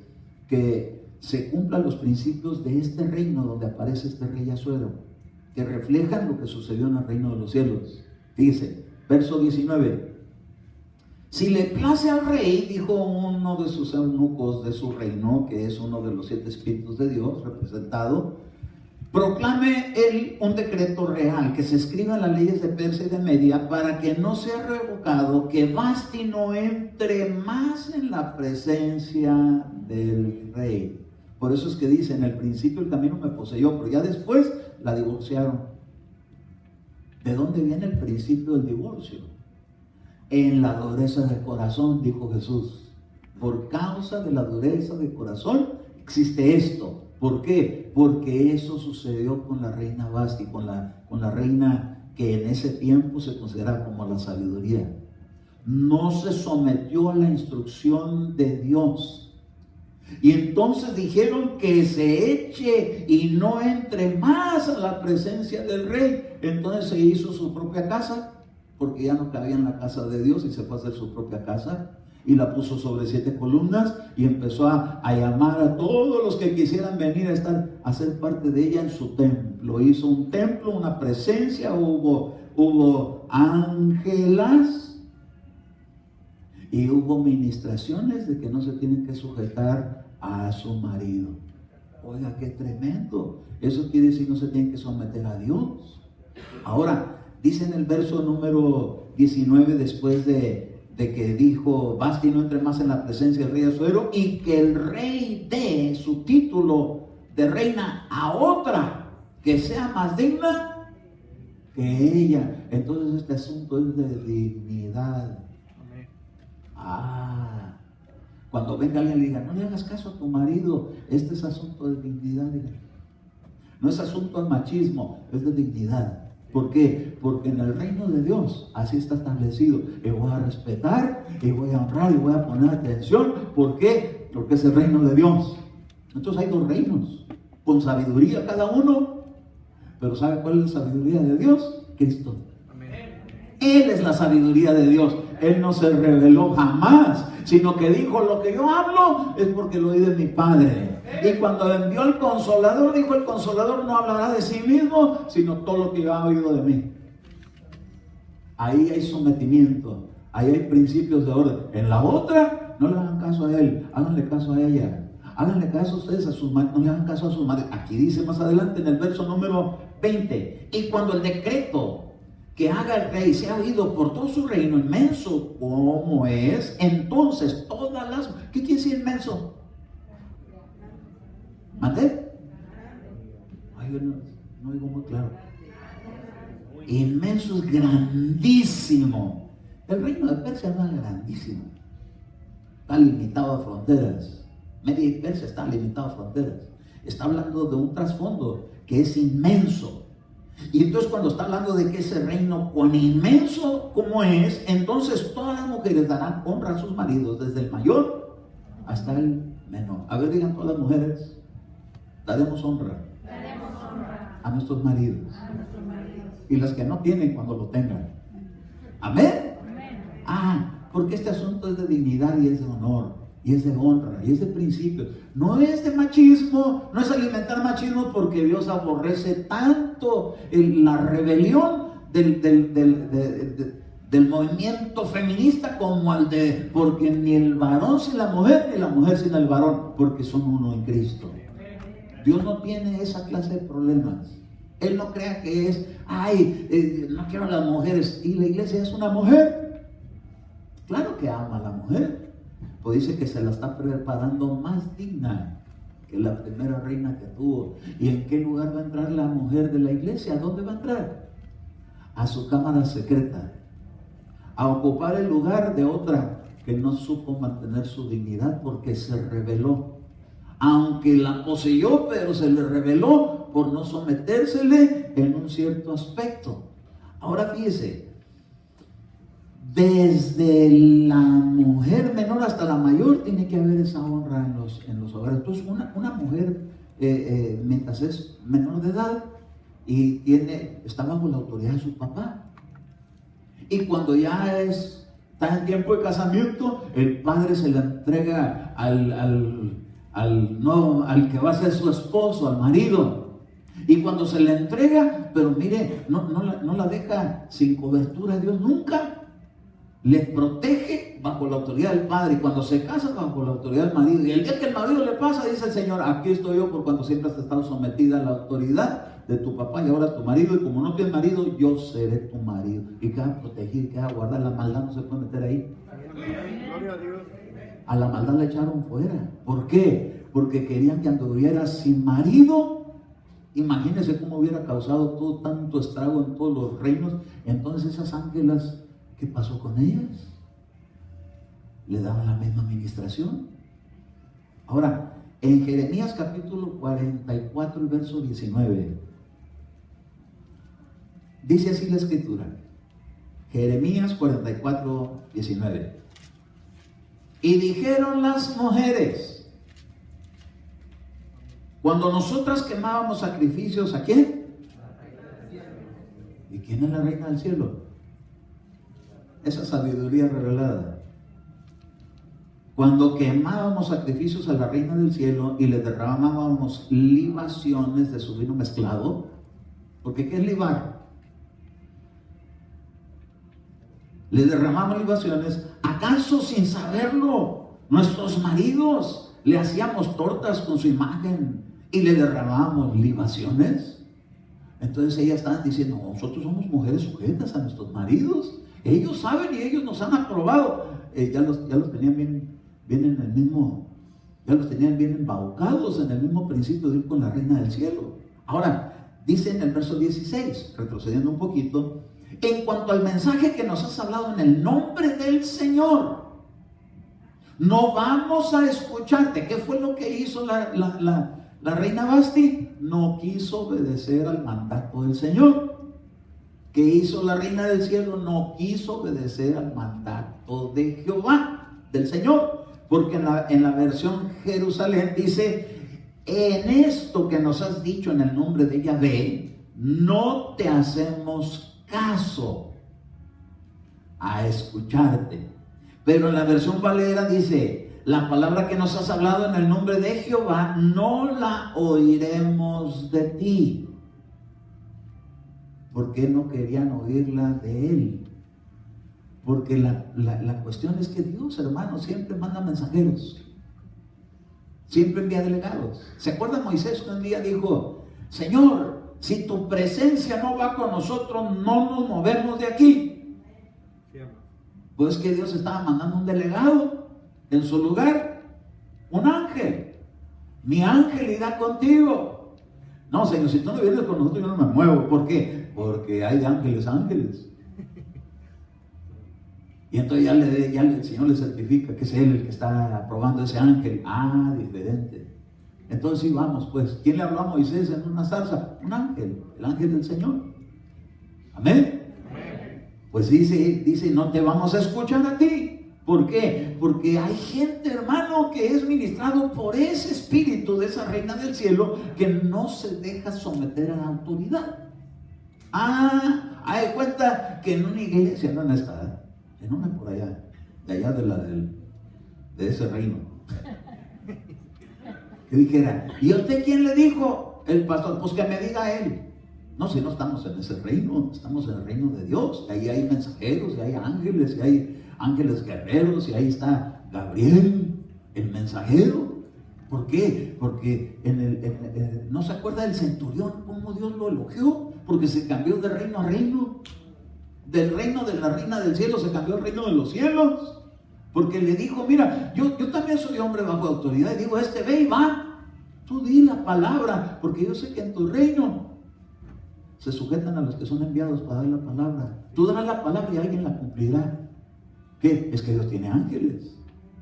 que se cumplan los principios de este reino donde aparece este rey Asuero, que reflejan lo que sucedió en el reino de los cielos. Fíjese, verso 19. Si le place al rey, dijo uno de sus eunucos de su reino, que es uno de los 7 espíritus de Dios representado, proclame él un decreto real, que se escriba en las leyes de Persia y de Media, para que no sea revocado, que Vasti no entre más en la presencia del rey. Por eso es que dice, en el principio el camino me poseyó, pero ya después la divorciaron. ¿De dónde viene el principio del divorcio? En la dureza de corazón, dijo Jesús. Por causa de la dureza de corazón existe esto. ¿Por qué? Porque eso sucedió con la reina Vasti, con la reina que en ese tiempo se consideraba como la sabiduría. No se sometió a la instrucción de Dios. Y entonces dijeron que se eche y no entre más a la presencia del rey. Entonces se hizo su propia casa, porque ya no cabía en la casa de Dios, y se fue a hacer su propia casa. Y la puso sobre 7 columnas y empezó a llamar a todos los que quisieran venir a ser parte de ella en su templo. Hizo un templo, una presencia, hubo ángelas y hubo ministraciones de que no se tienen que sujetar a su marido. Oiga, qué tremendo. Eso quiere decir no se tienen que someter a Dios. Ahora, dice en el verso número 19, después de que dijo, Vasti no entre más en la presencia del rey Asuero, y que el rey dé su título de reina a otra que sea más digna que ella. Entonces este asunto es de dignidad. Cuando venga alguien y le diga, no le hagas caso a tu marido, este es asunto de dignidad. No es asunto de machismo, es de dignidad. ¿Por qué? Porque en el reino de Dios así está establecido. Y voy a respetar, y voy a honrar, y voy a poner atención. ¿Por qué? Porque es el reino de Dios. Entonces hay 2 reinos, con sabiduría cada uno. Pero ¿sabe cuál es la sabiduría de Dios? Cristo. Él es la sabiduría de Dios. Él no se reveló jamás, sino que dijo, lo que yo hablo es porque lo oí de mi Padre. Y cuando envió el Consolador, dijo, el Consolador no hablará de sí mismo, sino todo lo que yo he oído de mí. Ahí hay sometimiento, ahí hay principios de orden. En la otra, no le hagan caso a él, háganle caso a ella. Háganle caso a ustedes, a sus madres, no le hagan caso a sus madres. Aquí dice más adelante en el verso número 20, y cuando el decreto que haga el rey sea oído por todo su reino inmenso, como es, entonces todas las... ¿Qué quiere decir inmenso? ¿Mandé? Ay, yo no digo muy claro. Inmenso es grandísimo. El reino de Persia no es grandísimo. Está limitado a fronteras. Media y Persia está limitado a fronteras. Está hablando de un trasfondo que es inmenso. Y entonces cuando está hablando de que ese reino con inmenso como es, entonces todas las mujeres darán honra a sus maridos, desde el mayor hasta el menor. A ver, digan todas las mujeres, daremos honra a nuestros maridos. Y las que no tienen, cuando lo tengan. Amén. Porque este asunto es de dignidad y es de honor, y es de honra, y es de principios. No es de machismo, no es alimentar machismo, porque Dios aborrece tanto la rebelión del movimiento feminista como al de, porque ni el varón sin la mujer, ni la mujer sin el varón, porque son uno en Cristo. Dios no tiene esa clase de problemas. Él no crea que es, no quiero a las mujeres, y la iglesia es una mujer. Claro que ama a la mujer, pues dice que se la está preparando más digna que la primera reina que tuvo. ¿Y en qué lugar va a entrar la mujer de la iglesia? ¿A dónde va a entrar? A su cámara secreta, a ocupar el lugar de otra que no supo mantener su dignidad porque se rebeló. Aunque la poseyó, pero se le rebeló por no sometérsele en un cierto aspecto. Ahora fíjese, desde la mujer menor hasta la mayor tiene que haber esa honra en los hogares. Entonces una mujer, mientras es menor de edad y está bajo la autoridad de su papá, y cuando ya está en tiempo de casamiento, el padre se la entrega al al que va a ser su esposo, al marido. Y cuando se le entrega, pero mire, no la deja sin cobertura a Dios nunca. Le protege bajo la autoridad del padre, y cuando se casa bajo la autoridad del marido. Y el día que el marido le pasa, dice el Señor: aquí estoy yo, por cuanto siempre has estado sometida a la autoridad de tu papá y ahora tu marido, y como no tienes marido, yo seré tu marido. Y queda protegido, queda guardar. La maldad no se puede meter ahí. Gloria a Dios. A la maldad la echaron fuera. ¿Por qué? Porque querían que anduviera sin marido. Imagínense cómo hubiera causado todo tanto estrago en todos los reinos. Entonces esas ángelas, ¿qué pasó con ellas? Le daban la misma administración. Ahora, en Jeremías capítulo 44, el verso 19, dice así la escritura. Jeremías 44, 19. Y dijeron las mujeres, cuando nosotras quemábamos sacrificios, ¿a quién? ¿Y quién es la reina del cielo? Esa sabiduría revelada. Cuando quemábamos sacrificios a la reina del cielo y le derramábamos libaciones de su vino mezclado, porque ¿qué es libar? Le derramamos libaciones, ¿acaso sin saberlo nuestros maridos le hacíamos tortas con su imagen y le derramábamos libaciones? Entonces ellas estaban diciendo: nosotros somos mujeres sujetas a nuestros maridos, ellos saben y ellos nos han aprobado. Ya los tenían bien en el mismo, ya los tenían bien embaucados en el mismo principio de ir con la reina del cielo. Ahora, dice en el verso 16, retrocediendo un poquito: en cuanto al mensaje que nos has hablado en el nombre del Señor, no vamos a escucharte. ¿Qué fue lo que hizo la reina Vasti? No quiso obedecer al mandato del Señor. ¿Qué hizo la reina del cielo? No quiso obedecer al mandato de Jehová, del Señor. Porque en la versión Jerusalén dice: en esto que nos has dicho en el nombre de Yahvé, no te hacemos caso a escucharte. Pero en la versión Valera dice: la palabra que nos has hablado en el nombre de Jehová, no la oiremos de ti. ¿Por qué no querían oírla de él? Porque la cuestión es que Dios, hermano, siempre manda mensajeros, siempre envía delegados. ¿Se acuerdan Moisés que un día dijo: Señor, si tu presencia no va con nosotros, no nos movemos de aquí? Pues que Dios estaba mandando un delegado en su lugar, un ángel. Mi ángel irá contigo. No, Señor, si tú no vienes con nosotros, yo no me muevo. ¿Por qué? Porque hay de ángeles ángeles. Y entonces ya el Señor le certifica que es Él el que está aprobando ese ángel. Ah, diferente. Entonces sí, vamos pues. ¿Quién le habló a Moisés en una zarza? Un ángel, el ángel del Señor. Amén. Pues dice, no te vamos a escuchar a ti. ¿Por qué? Porque hay gente, hermano, que es ministrado por ese espíritu de esa reina del cielo, que no se deja someter a la autoridad. Hay cuenta que en una iglesia, no en esta, en una por allá, de allá de ese reino, que dijera: ¿y a usted quién le dijo? El pastor. Pues que me diga él. No, si no estamos en ese reino, estamos en el reino de Dios. Ahí hay mensajeros, y hay ángeles, y hay ángeles guerreros, y ahí está Gabriel, el mensajero. ¿Por qué? Porque no se acuerda del centurión, cómo Dios lo elogió, porque se cambió de reino a reino. Del reino de la reina del cielo se cambió al reino de los cielos. Porque le dijo: mira, yo también soy hombre bajo autoridad. Y digo: ve y va. Tú di la palabra, porque yo sé que en tu reino se sujetan a los que son enviados para dar la palabra. Tú darás la palabra y alguien la cumplirá. ¿Qué? Es que Dios tiene ángeles.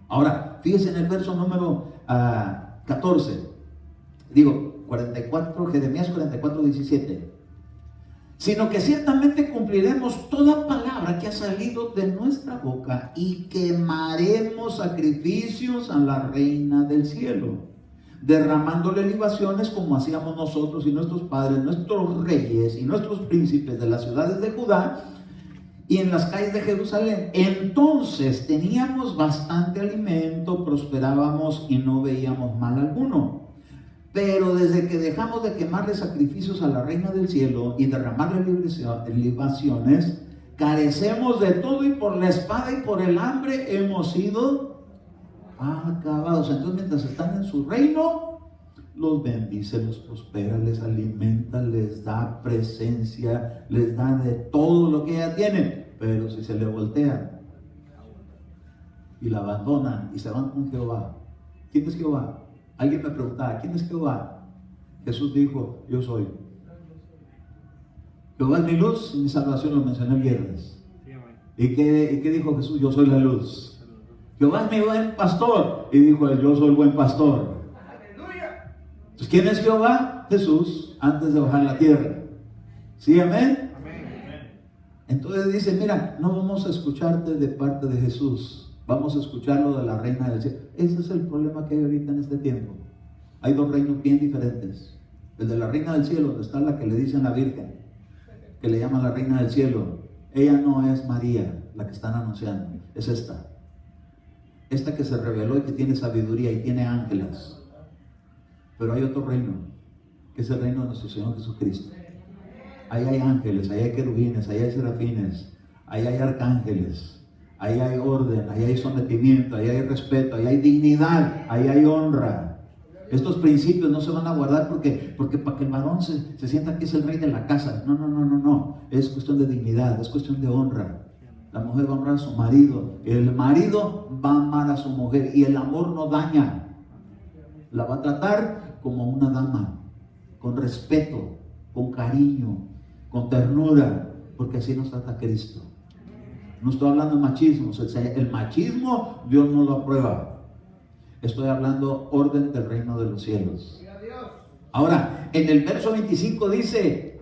Ahora, fíjese en el verso número 14. 44, Jeremías 44, 17. Sino que ciertamente cumpliremos toda palabra que ha salido de nuestra boca y quemaremos sacrificios a la reina del cielo, derramándole libaciones como hacíamos nosotros y nuestros padres, nuestros reyes y nuestros príncipes de las ciudades de Judá, y en las calles de Jerusalén. Entonces teníamos bastante alimento, prosperábamos y no veíamos mal alguno. Pero desde que dejamos de quemarle sacrificios a la Reina del Cielo y derramarle libaciones, carecemos de todo, y por la espada y por el hambre hemos sido acabados. Entonces, mientras están en su reino, los bendice, los prospera, les alimenta, les da presencia, les da de todo lo que ella tiene. Pero si se le voltean y la abandonan y se van con Jehová, ¿quién es Jehová? Alguien me preguntaba, ¿quién es Jehová? Jesús dijo, yo soy. Jehová es mi luz y mi salvación, lo mencioné el viernes. ¿Y qué dijo Jesús? Yo soy la luz. Jehová es mi buen pastor, y dijo él, yo soy el buen pastor. Entonces, ¿quién es Jehová? Jesús, antes de bajar la tierra. ¿Sí, amén? Entonces dice, mira, no vamos a escucharte de parte de Jesús, vamos a escucharlo de la Reina del Cielo. Ese es el problema que hay ahorita en este tiempo. Hay dos reinos bien diferentes. El de la Reina del Cielo, donde está la que le dicen la Virgen, que le llaman la Reina del Cielo. Ella no es María, la que están anunciando, es esta. Esta que se reveló y que tiene sabiduría y tiene ángeles. Pero hay otro reino, que es el reino de nuestro Señor Jesucristo. Ahí hay ángeles, ahí hay querubines, ahí hay serafines, ahí hay arcángeles, ahí hay orden, ahí hay sometimiento, ahí hay respeto, ahí hay dignidad, ahí hay honra. Estos principios no se van a guardar porque para que el varón se sienta que es el rey de la casa. No. Es cuestión de dignidad, es cuestión de honra. La mujer va a honrar a su marido, el marido va a amar a su mujer, y el amor no daña. La va a tratar como una dama, con respeto, con cariño, con ternura, porque así nos trata Cristo. No estoy hablando de machismo, el machismo Dios no lo aprueba. Estoy hablando orden del reino de los cielos. Ahora, en el verso 25 dice,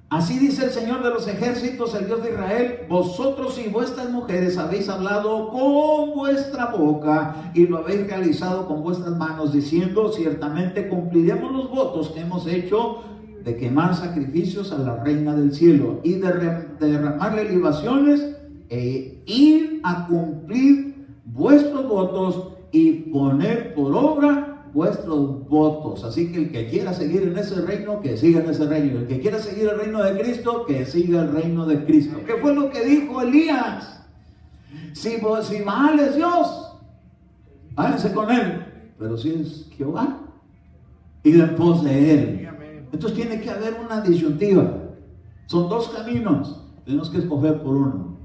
así dice el Señor de los ejércitos, el Dios de Israel, vosotros y vuestras mujeres habéis hablado con vuestra boca y lo habéis realizado con vuestras manos, diciendo, ciertamente cumpliremos los votos que hemos hecho de quemar sacrificios a la Reina del Cielo y de derramarle libaciones, e ir a cumplir vuestros votos y poner por obra vuestros votos. Así que el que quiera seguir en ese reino, que siga en ese reino. El que quiera seguir el reino de Cristo, que siga el reino de Cristo. ¿Qué fue lo que dijo Elías? Si Baal es Dios, váyanse con él. Pero si es Jehová, id en pos de él. Entonces tiene que haber una disyuntiva. Son dos caminos. Tenemos que escoger por uno.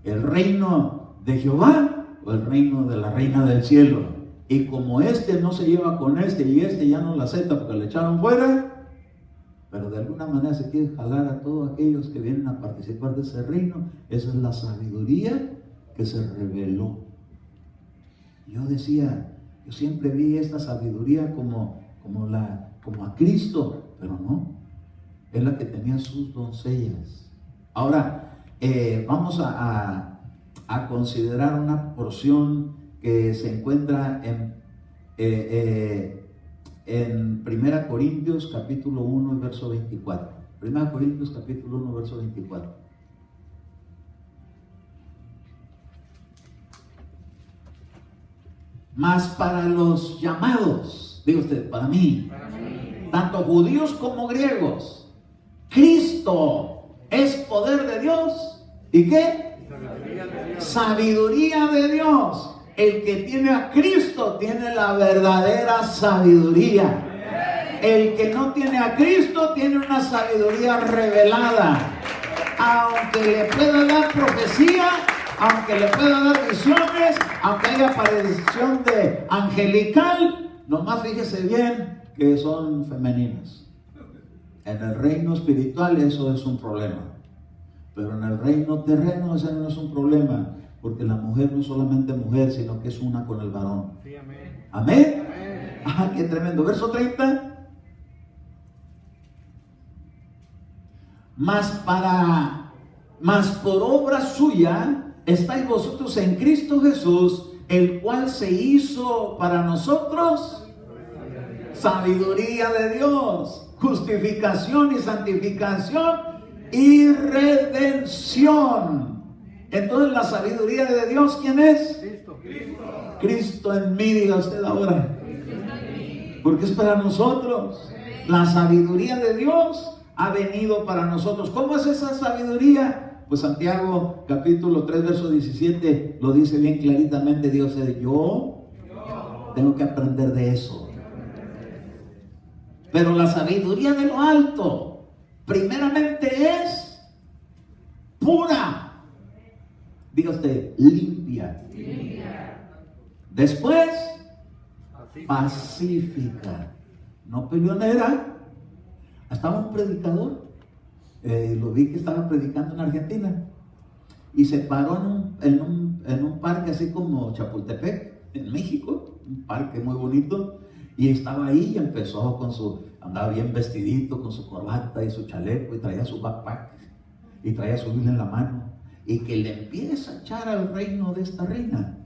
El reino de Jehová o el reino de la Reina del Cielo. Y como este no se lleva con este y este ya no la acepta porque le echaron fuera, pero de alguna manera se quiere jalar a todos aquellos que vienen a participar de ese reino. Esa es la sabiduría que se reveló. Yo decía, yo siempre vi esta sabiduría como a Cristo, pero no, es la que tenía sus doncellas. Ahora, vamos a considerar una porción que se encuentra en 1 Corintios capítulo 1 y verso 24. 1 Corintios capítulo 1 verso 24. Mas para los llamados, diga usted, para mí, tanto judíos como griegos, Cristo es poder de Dios. ¿Y qué? Sabiduría de Dios. El que tiene a Cristo tiene la verdadera sabiduría. El que no tiene a Cristo tiene una sabiduría revelada. Aunque le pueda dar profecía, aunque le pueda dar visiones, aunque haya aparición de angelical, nomás fíjese bien que son femeninas. En el reino espiritual eso es un problema. Pero en el reino terreno ese no es un problema, porque la mujer no es solamente mujer, sino que es una con el varón. Sí, amén. ¿Amén? Amén. Ah, qué tremendo. Verso 30. Mas por obra suya estáis vosotros en Cristo Jesús, el cual se hizo para nosotros sabiduría de Dios, justificación y santificación y redención. perfección. Entonces la sabiduría de Dios, ¿quién es? Cristo. Cristo en mí, diga usted ahora. Porque es para nosotros. La sabiduría de Dios ha venido para nosotros. ¿Cómo es esa sabiduría? Pues Santiago capítulo 3 verso 17 lo dice bien claritamente. Dios dice, yo tengo que aprender de eso. Pero la sabiduría de lo alto primeramente es pura. Diga usted, limpia. Después, pacífica. No peleonera. Estaba un predicador, lo vi que estaba predicando en Argentina, y se paró en un parque así como Chapultepec, en México, un parque muy bonito, y estaba ahí y empezó andaba bien vestidito, con su corbata y su chaleco, y traía su backpack, y traía su Biblia en la mano, y que le empieza a echar al reino de esta reina,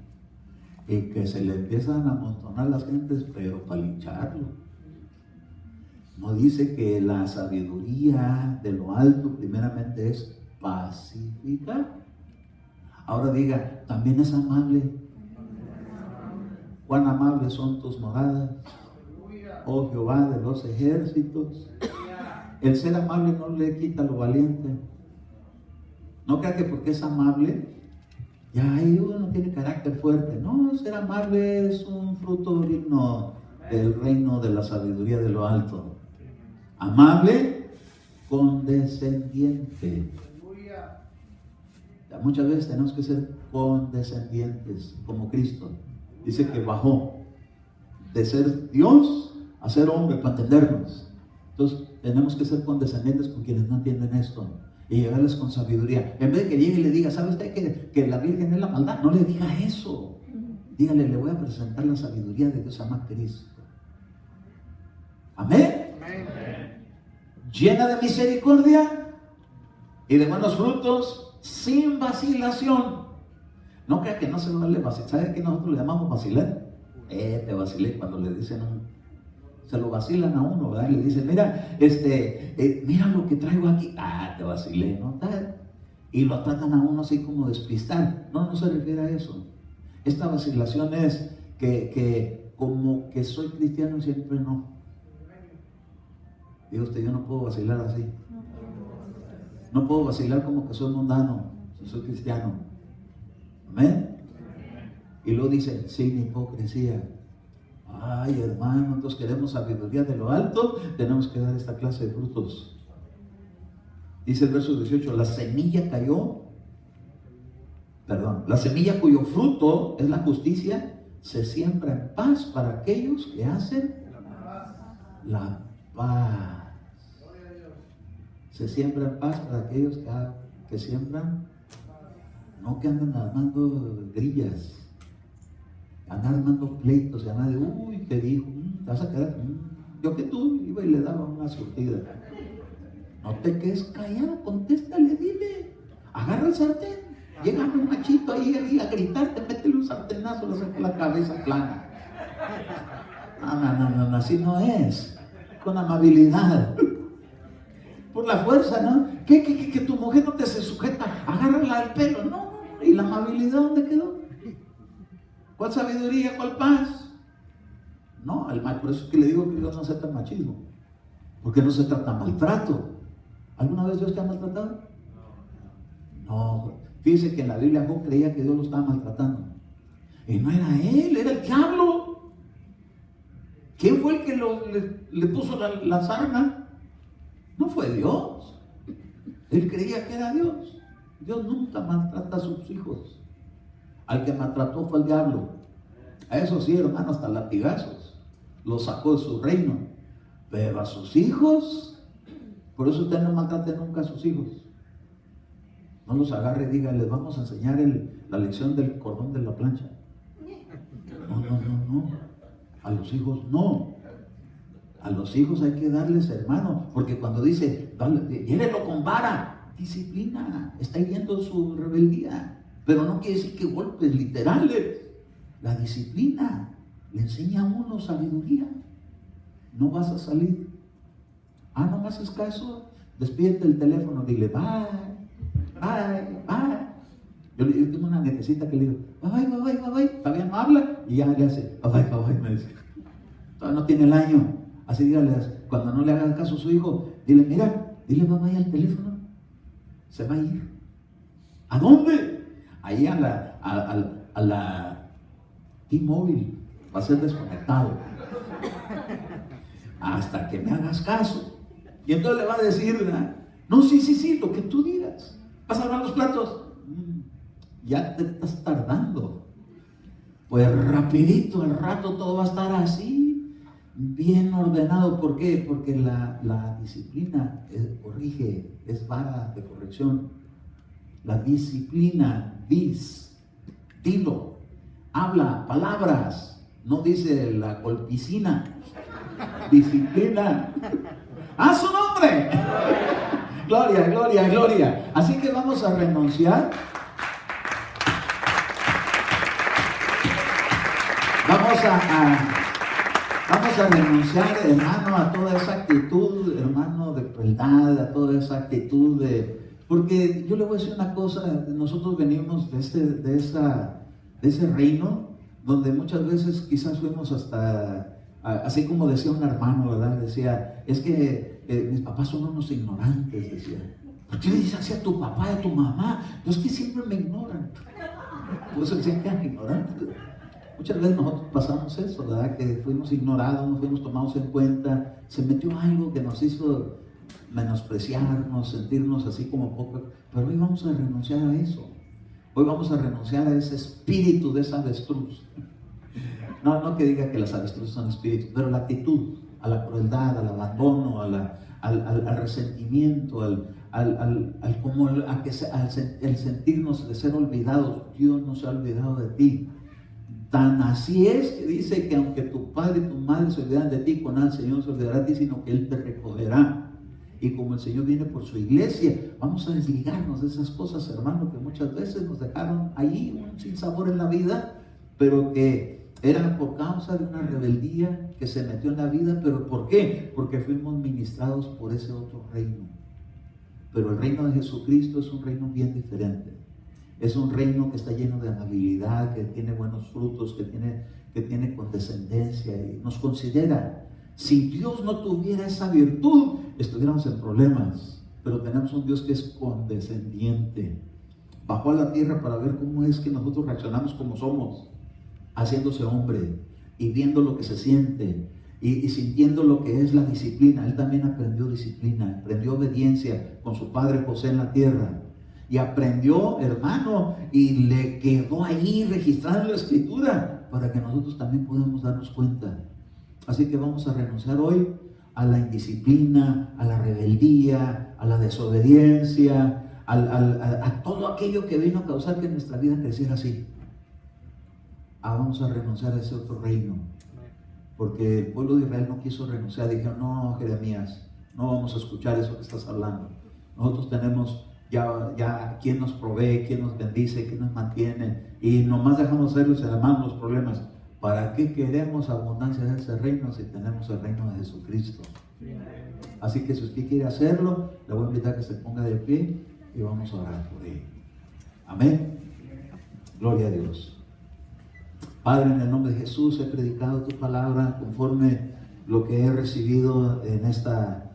y que se le empiezan a amontonar las gentes, pero para lincharlo. No dice que la sabiduría de lo alto primeramente es pacífica. Ahora diga, también es amable. Cuán amables son tus moradas, oh Jehová de los ejércitos. El ser amable no le quita lo valiente. No crea que porque es amable, ya uno tiene carácter fuerte. No, ser amable es un fruto digno del reino de la sabiduría de lo alto. Amable, condescendiente. Muchas veces tenemos que ser condescendientes como Cristo. Dice que bajó de ser Dios a ser hombre para entendernos. Entonces tenemos que ser condescendientes con quienes no entienden esto y llegarles con sabiduría. En vez de que llegue y le diga, ¿sabe usted que la Virgen es la maldad? No le diga eso. Dígale, le voy a presentar la sabiduría de Dios, ama Cristo. Amén. Llena de misericordia y de buenos frutos, sin vacilación. No crea que no se vale vacilar. ¿Sabe qué nosotros le llamamos vacilar? Te vacilé cuando le dicen se lo vacilan a uno, ¿verdad? Y le dicen, mira, mira lo que traigo aquí. Te vacilé, ¿no? Y lo tratan a uno así como despistar. No se refiere a eso. Esta vacilación es que como que soy cristiano y siempre no. Diga usted, yo no puedo vacilar así. No puedo vacilar como que soy mundano, si soy cristiano. Amén. Y luego dice, sin hipocresía. Ay, hermano, entonces queremos sabiduría de lo alto, tenemos que dar esta clase de frutos. Dice el verso 18, la semilla cuyo fruto es la justicia, se siembra en paz para aquellos que hacen la paz. Se siembra en paz para aquellos que siembran, no que andan armando grillas, andan armando pleitos, y andan de, uy, ¿qué dijo? ¿Te vas a quedar? Yo que tú iba y le daba una surtida. No te quedes callado, contéstale, dile, agarra el sartén, llega un machito ahí a gritarte, métele un sartenazo, le saca la cabeza plana. No, así no es, con amabilidad. Por la fuerza, ¿no? Que tu mujer no te se sujeta, agárrala al pelo. No, ¿y la amabilidad dónde quedó? ¿Cuál sabiduría? ¿Cuál paz? No, por eso es que le digo que Dios no acepta el machismo, porque no se trata maltrato. ¿Alguna vez Dios te ha maltratado? No, fíjese que en la Biblia Job creía que Dios lo estaba maltratando, y no era él, era el diablo. ¿Quién fue el que le puso la sarna? No fue Dios. Él creía que era Dios. Dios nunca maltrata a sus hijos. Al que maltrató fue el diablo. A eso sí, hermano, hasta latigazos. Los sacó de su reino. Pero a sus hijos, por eso usted no maltrate nunca a sus hijos. No los agarre y diga, les vamos a enseñar la lección del cordón de la plancha. No. A los hijos no. A los hijos hay que darles, hermano, porque cuando dice, hiérelo con vara, disciplina, está hiriendo su rebeldía, pero no quiere decir que golpes literales. La disciplina le enseña a uno sabiduría. No vas a salir. No me haces caso, despídete el teléfono, dile bye. bye, bye. Yo tengo una nietecita que le digo, bye, bye, bye, bye, bye. Todavía no habla y ya le hace, bye, bye, bye, me dice. Todavía no tiene el año. Así dígale, cuando no le haga caso a su hijo, dile, mira, dile bye, bye al teléfono. Se va a ir. ¿A dónde? Ahí a la T-Mobile. Va a ser desconectado. Hasta que me hagas caso. Y entonces le va a decir, ¿verdad? No, sí, lo que tú digas. ¿Vas a lavar los platos? Ya te estás tardando. Pues rapidito, al rato todo va a estar así, bien ordenado. ¿Por qué? Porque la disciplina corrige, es vara de corrección. La disciplina, dilo, habla, palabras, no dice la colpicina, disciplina. ¡A su nombre! Gloria, gloria, gloria. Así que vamos a renunciar. Vamos a renunciar, hermano, a toda esa actitud, hermano, de crueldad, a toda esa actitud de... Porque yo le voy a decir una cosa, nosotros venimos de ese reino, donde muchas veces quizás fuimos hasta, así como decía un hermano, ¿verdad? Decía, es que mis papás son unos ignorantes, decía. ¿Por qué le dices así a tu papá y a tu mamá? Pues que siempre me ignoran. Pues se quedan ignorantes. Muchas veces nosotros pasamos eso, ¿verdad? Que fuimos ignorados, no fuimos tomados en cuenta, se metió algo que nos hizo menospreciarnos, sentirnos así como poco, pero hoy vamos a renunciar a eso. Hoy vamos a renunciar a ese espíritu de esa avestruz. No que diga que las avestruces son espíritus, pero la actitud, a la crueldad, al abandono, al resentimiento, el sentirnos de ser olvidados. Dios no se ha olvidado de ti. Tan así es que dice que aunque tu padre y tu madre se olvidan de ti, con el Señor se olvidará de ti, sino que Él te recogerá. Y como el Señor viene por su iglesia, vamos a desligarnos de esas cosas, hermano, que muchas veces nos dejaron ahí un sinsabor en la vida, pero que eran por causa de una rebeldía que se metió en la vida. ¿Pero por qué? Porque fuimos ministrados por ese otro reino. Pero el reino de Jesucristo es un reino bien diferente. Es un reino que está lleno de amabilidad, que tiene buenos frutos, que tiene condescendencia y nos considera. Si Dios no tuviera esa virtud, estuviéramos en problemas. Pero tenemos un Dios que es condescendiente. Bajó a la tierra para ver cómo es que nosotros reaccionamos como somos, haciéndose hombre y viendo lo que se siente y sintiendo lo que es la disciplina. Él también aprendió disciplina, aprendió obediencia con su padre José en la tierra. Y aprendió, hermano, y le quedó ahí registrado en la escritura para que nosotros también podamos darnos cuenta. Así que vamos a renunciar hoy a la indisciplina, a la rebeldía, a la desobediencia, a todo aquello que vino a causar que nuestra vida creciera así. Vamos a renunciar a ese otro reino, porque el pueblo de Israel no quiso renunciar. Dijeron, no, Jeremías, no vamos a escuchar eso que estás hablando. Nosotros tenemos ya quién nos provee, quién nos bendice, quién nos mantiene, y nomás dejamos ser los hermanos los problemas. ¿Para qué queremos abundancia de ese reino si tenemos el reino de Jesucristo? Así que si usted quiere hacerlo, le voy a invitar a que se ponga de pie y vamos a orar por él. Amén. Gloria a Dios. Padre, en el nombre de Jesús he predicado tu palabra conforme lo que he recibido en esta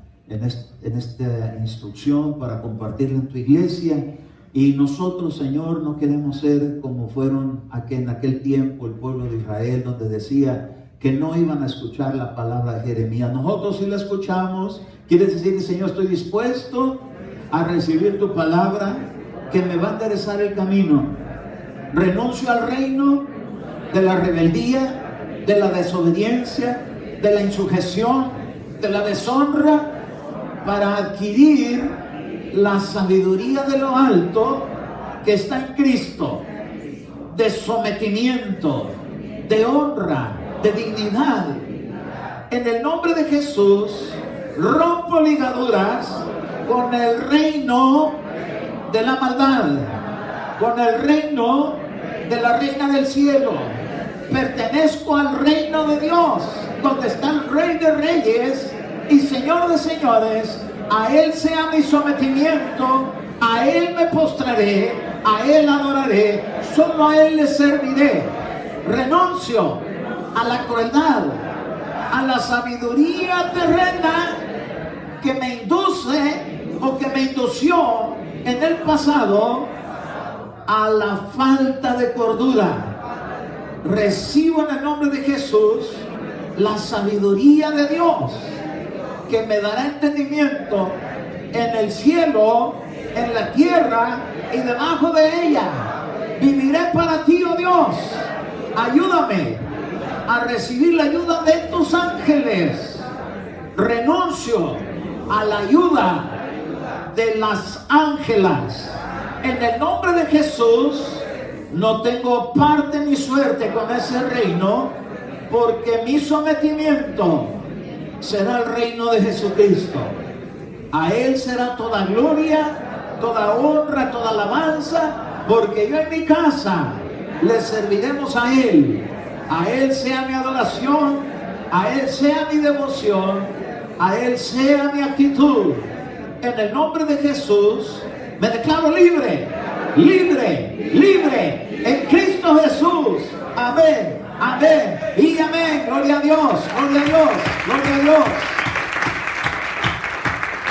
instrucción para compartirla en tu iglesia. Y nosotros, Señor, no queremos ser como fueron en aquel tiempo el pueblo de Israel, donde decía que no iban a escuchar la palabra de Jeremías. Nosotros sí la escuchamos. Quieres decir, Señor, estoy dispuesto a recibir tu palabra que me va a enderezar el camino. Renuncio al reino de la rebeldía, de la desobediencia, de la insujeción, de la deshonra, para adquirir la sabiduría de lo alto que está en Cristo, de sometimiento, de honra, de dignidad. En el nombre de Jesús, rompo ligaduras con el reino de la maldad, con el reino de la reina del cielo. Pertenezco al reino de Dios, donde está el Rey de Reyes y Señor de señores. A Él sea mi sometimiento A Él me postraré, a Él adoraré, solo a Él le serviré. Renuncio a la crueldad, a la sabiduría terrena que me induce o que me indució en el pasado a la falta de cordura. Recibo en el nombre de Jesús la sabiduría de Dios, que me dará entendimiento en el cielo, en la tierra y debajo de ella. Viviré para ti, oh Dios. Ayúdame a recibir la ayuda de tus ángeles. Renuncio a la ayuda de las ángelas. En el nombre de Jesús, no tengo parte ni suerte con ese reino, porque mi sometimiento será el reino de Jesucristo. A Él será toda gloria, toda honra, toda alabanza, porque yo en mi casa le serviremos a Él. A Él sea mi adoración, a Él sea mi devoción, a Él sea mi actitud. En el nombre de Jesús me declaro libre, libre, libre en Cristo Jesús. Amén, amén y amén. Gloria a Dios, gloria a Dios, gloria a Dios.